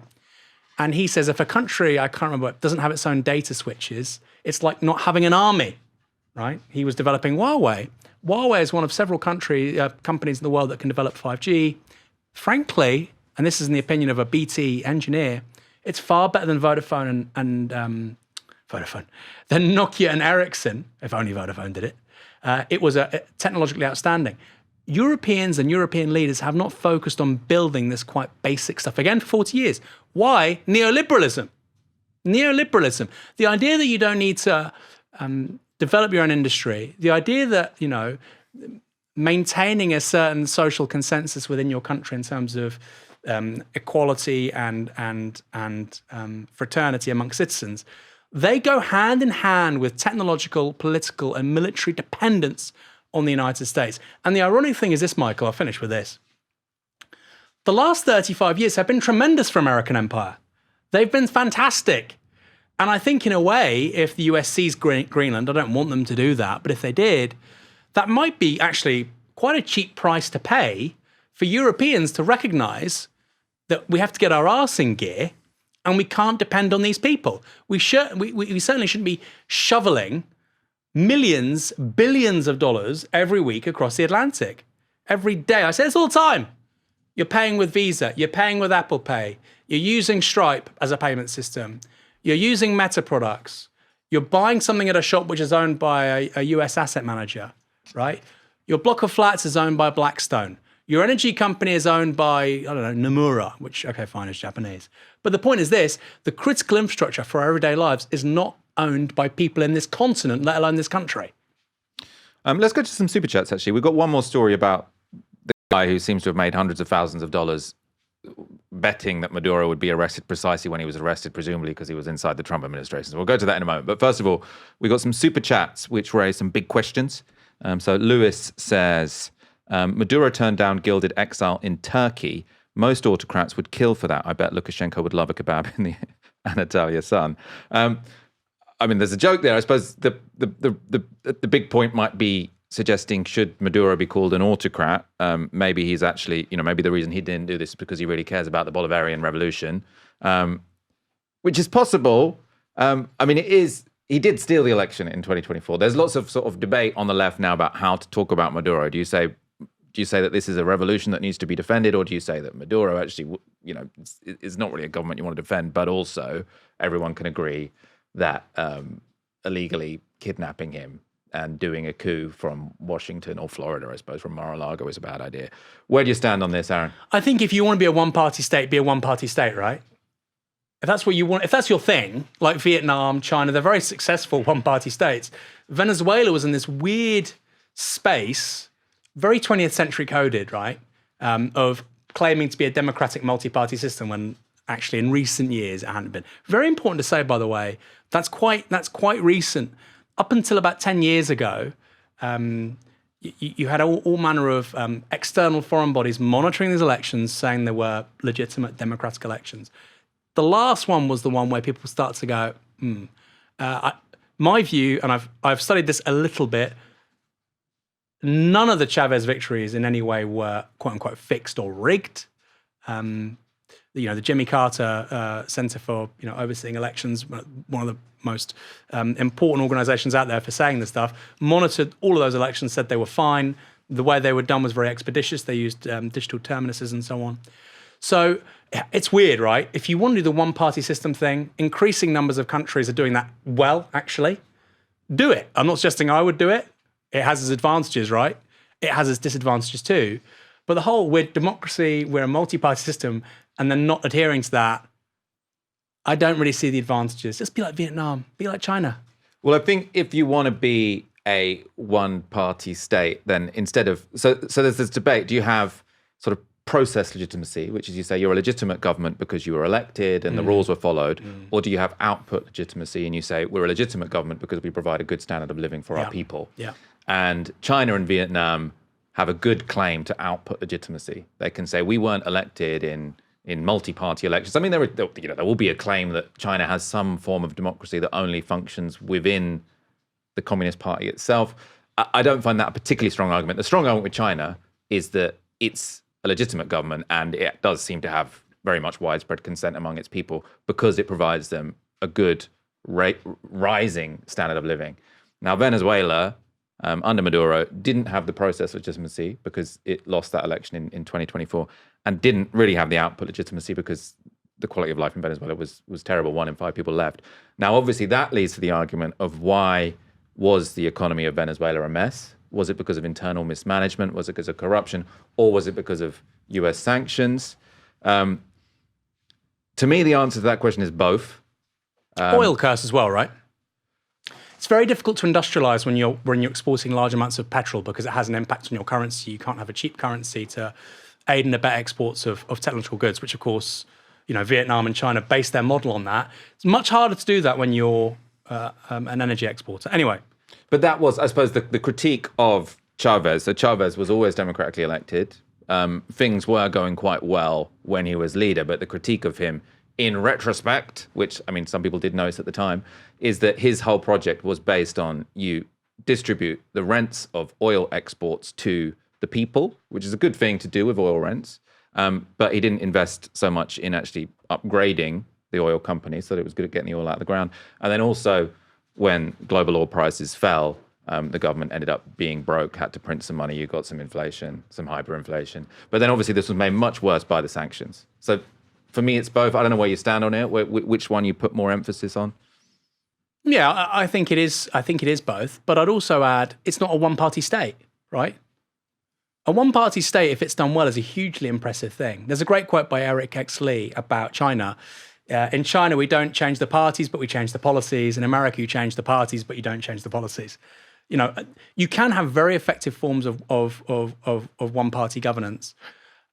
and he says, if a country, I can't remember, doesn't have its own data switches, it's like not having an army, right? He was developing Huawei. Huawei is one of several companies in the world that can develop 5G. Frankly, and this is in the opinion of a BT engineer, it's far better than Vodafone than Nokia and Ericsson, if only Vodafone did it. It was technologically outstanding. Europeans and European leaders have not focused on building this quite basic stuff, again, for 40 years. Why? Neoliberalism. The idea that you don't need to develop your own industry, the idea that, maintaining a certain social consensus within your country in terms of equality and fraternity amongst citizens, they go hand in hand with technological, political, and military dependence on the United States. And the ironic thing is this, Michael, I'll finish with this. The last 35 years have been tremendous for American empire. They've been fantastic. And I think in a way, if the US sees Greenland, I don't want them to do that, but if they did, that might be actually quite a cheap price to pay for Europeans to recognize that we have to get our arse in gear and we can't depend on these people. We certainly shouldn't be shoveling millions, billions of dollars every week across the Atlantic. Every day. I say this all the time. You're paying with Visa. You're paying with Apple Pay. You're using Stripe as a payment system. You're using Meta products. You're buying something at a shop which is owned by a US asset manager, right? Your block of flats is owned by Blackstone. Your energy company is owned by, I don't know, Nomura, which, okay, fine, is Japanese. But the point is this, the critical infrastructure for our everyday lives is not owned by people in this continent, let alone this country. Let's go to some super chats, actually. We've got one more story about the guy who seems to have made hundreds of thousands of dollars betting that Maduro would be arrested precisely when he was arrested, presumably because he was inside the Trump administration. So we'll go to that in a moment. But first of all, we got some super chats which raise some big questions. So Lewis says, Maduro turned down gilded exile in Turkey. Most autocrats would kill for that. I bet Lukashenko would love a kebab in the Anatolia Sun. I mean, there's a joke there. I suppose the big point might be suggesting, should Maduro be called an autocrat? Maybe he's actually, maybe the reason he didn't do this is because he really cares about the Bolivarian revolution, which is possible. I mean, he did steal the election in 2024. There's lots of sort of debate on the left now about how to talk about Maduro. Do you say that this is a revolution that needs to be defended, or do you say that Maduro actually, is not really a government you want to defend, but also everyone can agree that illegally kidnapping him and doing a coup from Washington or Florida, I suppose, from Mar-a-Lago is a bad idea. Where do you stand on this, Aaron? I think if you want to be a one-party state, be a one-party state, right? If that's what you want, if that's your thing, like Vietnam, China, they're very successful one-party states. Venezuela was in this weird space, very 20th century coded, right, of claiming to be a democratic multi-party system when actually in recent years it hadn't been. Very important to say, by the way, that's quite recent. Up until about 10 years ago, you had all manner of external foreign bodies monitoring these elections, saying they were legitimate democratic elections. The last one was the one where people start to go, my view, and I've studied this a little bit, none of the Chavez victories in any way were quote unquote fixed or rigged. The Jimmy Carter Center for Overseeing Elections, one of the most important organizations out there for saying this stuff, monitored all of those elections, said they were fine. The way they were done was very expeditious. They used digital terminuses and so on. So it's weird, right? If you want to do the one-party system thing, increasing numbers of countries are doing that well, actually. Do it. I'm not suggesting I would do it. It has its advantages, right? It has its disadvantages too. But the whole, we're democracy, we're a multi-party system, and then not adhering to that, I don't really see the advantages. Just be like Vietnam, be like China. Well, I think if you want to be a one-party state, then instead of... So there's this debate. Do you have sort of process legitimacy, which is you say you're a legitimate government because you were elected and the rules were followed, or do you have output legitimacy and you say we're a legitimate government because we provide a good standard of living for our people? Yeah. And China and Vietnam have a good claim to output legitimacy. They can say we weren't elected in multi-party elections. I mean, there will be a claim that China has some form of democracy that only functions within the Communist Party itself. I don't find that a particularly strong argument. The strong argument with China is that it's a legitimate government and it does seem to have very much widespread consent among its people because it provides them a good rising standard of living. Now, Venezuela, under Maduro, didn't have the process legitimacy because it lost that election in 2024 and didn't really have the output legitimacy because the quality of life in Venezuela was terrible. 1 in 5 people left. Now, obviously, that leads to the argument of why was the economy of Venezuela a mess? Was it because of internal mismanagement? Was it because of corruption? Or was it because of US sanctions? To me, the answer to that question is both. Oil curse as well, right? It's very difficult to industrialize when you're exporting large amounts of petrol because it has an impact on your currency. You can't have a cheap currency to aid and abet exports of technological goods, which of course, Vietnam and China base their model on that. It's much harder to do that when you're an energy exporter. Anyway. But that was, I suppose, the critique of Chavez. So Chavez was always democratically elected. things were going quite well when he was leader, but the critique of him in retrospect, which, I mean, some people did notice at the time, is that his whole project was based on you distribute the rents of oil exports to the people, which is a good thing to do with oil rents. But he didn't invest so much in actually upgrading the oil companies so that it was good at getting the oil out of the ground. And then also, when global oil prices fell, the government ended up being broke, had to print some money. You got some inflation, some hyperinflation. But then obviously this was made much worse by the sanctions. So for me, it's both. I don't know where you stand on it, which one you put more emphasis on. Yeah, I think it is. I think it is both. But I'd also add, it's not a one-party state, right? A one-party state, if it's done well, is a hugely impressive thing. There's a great quote by Eric X. Lee about China. In China, we don't change the parties, but we change the policies. In America, you change the parties, but you don't change the policies. You know, you can have very effective forms of one-party governance,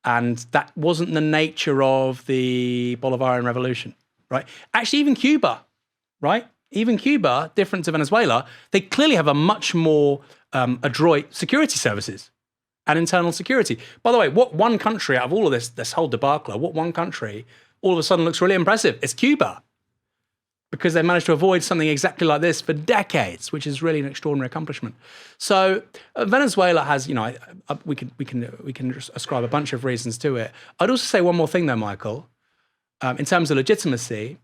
and that wasn't the nature of the Bolivarian Revolution, right? Actually, even Cuba, right? Even Cuba, different to Venezuela, they clearly have a much more adroit security services and internal security. By the way, what one country out of all of this whole debacle, what one country all of a sudden looks really impressive? It's Cuba, because they managed to avoid something exactly like this for decades, which is really an extraordinary accomplishment. So Venezuela has, you know, we can just ascribe a bunch of reasons to it. I'd also say one more thing though, Michael, in terms of legitimacy.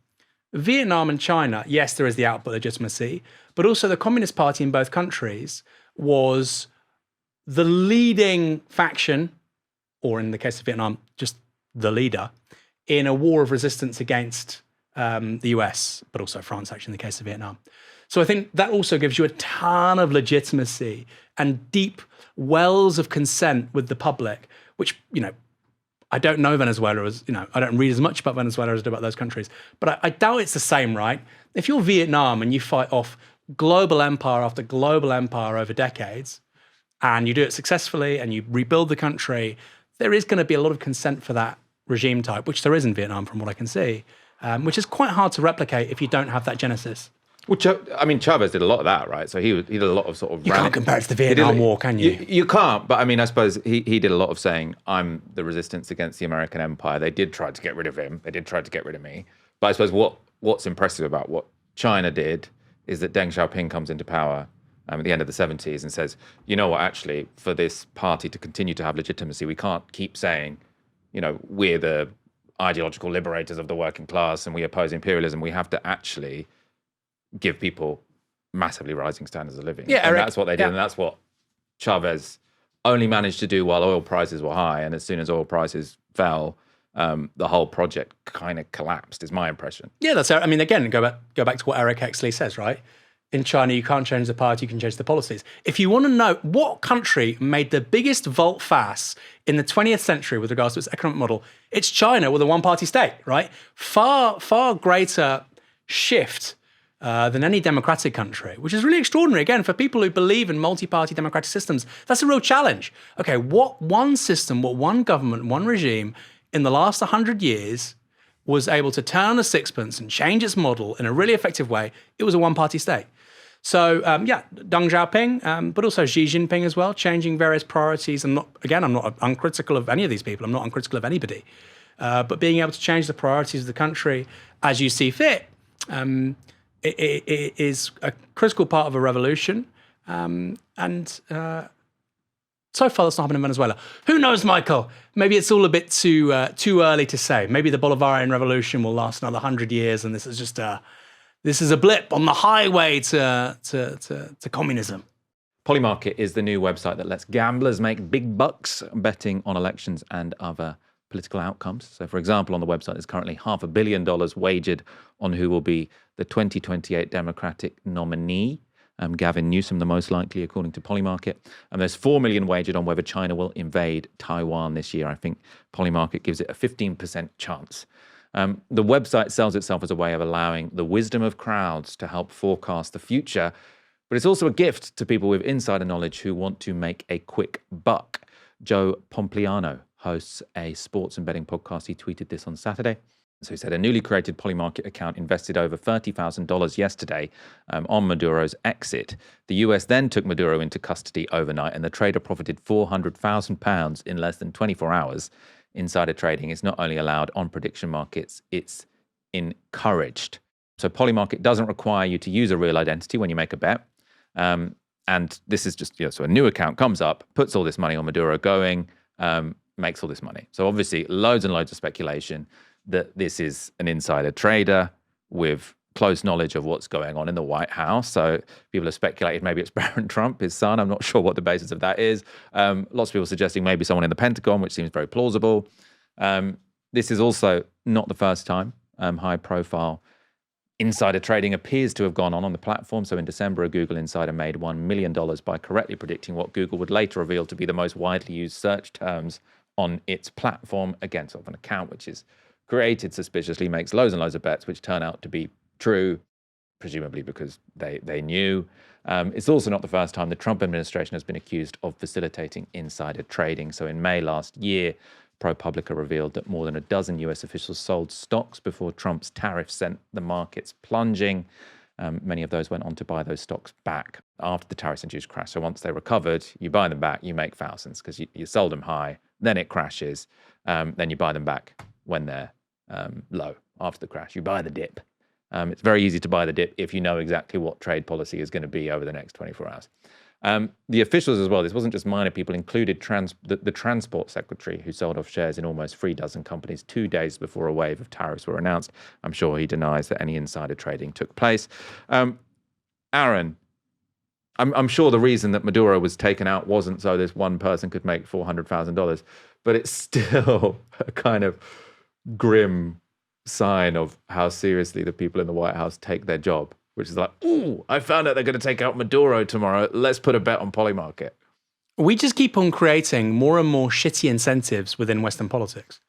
Vietnam and China, yes, there is the output legitimacy, but also the Communist Party in both countries was the leading faction, or in the case of Vietnam, just the leader, in a war of resistance against the US, but also France, actually, in the case of Vietnam. So I think that also gives you a ton of legitimacy and deep wells of consent with the public, which, you know, I don't know Venezuela as, you know, I don't read as much about Venezuela as I do about those countries, but I doubt it's the same, right? If you're Vietnam and you fight off global empire after global empire over decades, and you do it successfully and you rebuild the country, there is going to be a lot of consent for that regime type, which there is in Vietnam from what I can see, which is quite hard to replicate if you don't have that genesis. Well, I mean, Chavez did a lot of that, right? So he did a lot of sort of... You can't compare it to the Vietnam War, can you? You can't, but I mean, I suppose he did a lot of saying, I'm the resistance against the American empire. They did try to get rid of him. They did try to get rid of me. But I suppose what's impressive about what China did is that Deng Xiaoping comes into power at the end of the 70s and says, you know what, actually, for this party to continue to have legitimacy, we can't keep saying, you know, we're the ideological liberators of the working class and we oppose imperialism. We have to actually give people massively rising standards of living. Yeah, and Eric, that's what they did. yeah. And that's what Chavez only managed to do while oil prices were high. And as soon as oil prices fell, the whole project kind of collapsed, is my impression. Yeah, that's, I mean, again, go back to what Eric X. Lee says, right? In China, you can't change the party, you can change the policies. If you want to know what country made the biggest volte-face in the 20th century with regards to its economic model, it's China with a one-party state, right? Far, far greater shift than any democratic country, which is really extraordinary. Again, for people who believe in multi-party democratic systems, that's a real challenge. Okay, what one system, what one government, one regime in the last 100 years was able to turn on a sixpence and change its model in a really effective way? It was a one-party state. So, yeah, Deng Xiaoping, but also Xi Jinping as well, changing various priorities. And I'm not uncritical of any of these people. I'm not uncritical of anybody. But being able to change the priorities of the country as you see fit, it is a critical part of a revolution. So far, that's not happened in Venezuela. Who knows, Michael? Maybe it's all a bit too early to say. Maybe the Bolivarian Revolution will last another 100 years, and this is just a blip on the highway to communism. Polymarket is the new website that lets gamblers make big bucks betting on elections and other political outcomes. So, for example, on the website, there's currently $500 million wagered on who will be the 2028 Democratic nominee. Gavin Newsom, the most likely, according to Polymarket. And there's $4 million wagered on whether China will invade Taiwan this year. I think Polymarket gives it a 15% chance. The website sells itself as a way of allowing the wisdom of crowds to help forecast the future, but it's also a gift to people with insider knowledge who want to make a quick buck. Joe Pompliano hosts a sports and betting podcast. He tweeted this on Saturday. So he said a newly created Polymarket account invested over $30,000 yesterday on Maduro's exit. The US then took Maduro into custody overnight, and the trader profited £400,000 in less than 24 hours. Insider trading is not only allowed on prediction markets, it's encouraged. So Polymarket doesn't require you to use a real identity when you make a bet. And this is just, so a new account comes up, puts all this money on Maduro going, makes all this money. So obviously loads and loads of speculation that this is an insider trader with close knowledge of what's going on in the White House. So people have speculated maybe it's Barron Trump, his son. I'm not sure what the basis of that is. Lots of people suggesting maybe someone in the Pentagon, which seems very plausible. This is also not the first time high-profile insider trading appears to have gone on the platform. So in December, a Google insider made $1 million by correctly predicting what Google would later reveal to be the most widely used search terms on its platform. Again, sort of an account which is created suspiciously, makes loads and loads of bets, which turn out to be true, presumably because they knew. It's also not the first time the Trump administration has been accused of facilitating insider trading. So in May last year, ProPublica revealed that more than a dozen US officials sold stocks before Trump's tariffs sent the markets plunging. Many of those went on to buy those stocks back after the tariffs-induced crash. So once they recovered, you buy them back, you make thousands because you sold them high, then it crashes, then you buy them back when they're low after the crash. You buy the dip. It's very easy to buy the dip if you know exactly what trade policy is going to be over the next 24 hours. The officials as well, this wasn't just minor people, included the transport secretary who sold off shares in almost 3 dozen companies 2 days before a wave of tariffs were announced. I'm sure he denies that any insider trading took place. Aaron, I'm sure the reason that Maduro was taken out wasn't so this one person could make $400,000, but it's still a kind of grim sign of how seriously the people in the White House take their job, which is like, ooh, I found out they're going to take out Maduro tomorrow. Let's put a bet on Polymarket. We just keep on creating more and more shitty incentives within Western politics.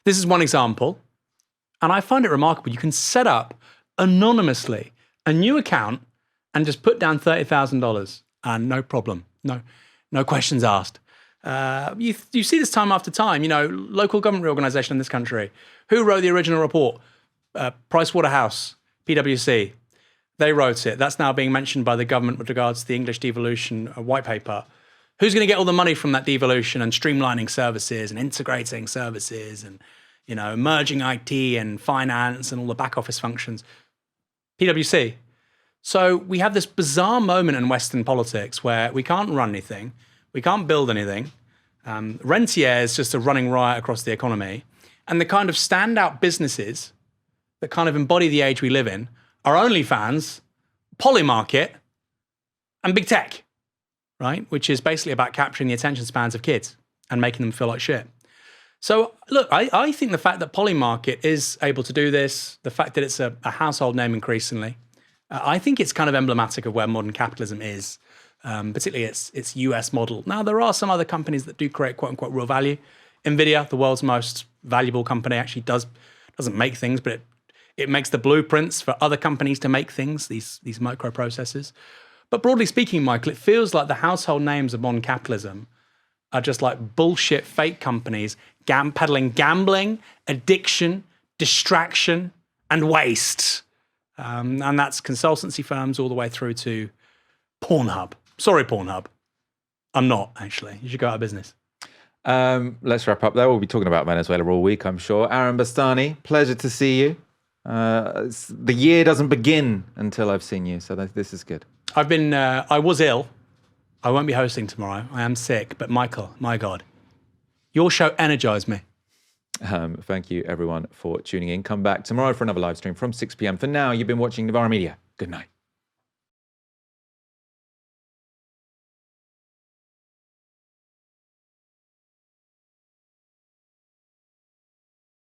This is one example, and I find it remarkable. You can set up anonymously a new account and just put down $30,000 and no problem. No questions asked. You see this time after time, local government reorganization in this country. Who wrote the original report? Pricewaterhouse, PwC. They wrote it. That's now being mentioned by the government with regards to the English devolution white paper. Who's going to get all the money from that devolution and streamlining services and integrating services and, merging IT and finance and all the back office functions? PwC. So we have this bizarre moment in Western politics where we can't run anything. We can't build anything. Rentier is just a running riot across the economy. And the kind of standout businesses that kind of embody the age we live in are OnlyFans, Polymarket, and big tech, right? Which is basically about capturing the attention spans of kids and making them feel like shit. So look, I think the fact that Polymarket is able to do this, the fact that it's a household name increasingly, I think it's kind of emblematic of where modern capitalism is. Particularly its US model. Now, there are some other companies that do create quote-unquote real value. NVIDIA, the world's most valuable company, actually doesn't make things, but it makes the blueprints for other companies to make things, these microprocessors. But broadly speaking, Michael, it feels like the household names of modern capitalism are just like bullshit fake companies peddling gambling, addiction, distraction, and waste. And that's consultancy firms all the way through to Pornhub. Sorry, Pornhub. I'm not, actually. You should go out of business. Let's wrap up there. We'll be talking about Venezuela all week, I'm sure. Aaron Bastani, pleasure to see you. The year doesn't begin until I've seen you, so this is good. I was ill. I won't be hosting tomorrow. I am sick, but Michael, my God, your show energized me. Thank you, everyone, for tuning in. Come back tomorrow for another live stream from 6 p.m. For now, you've been watching Novara Media. Good night.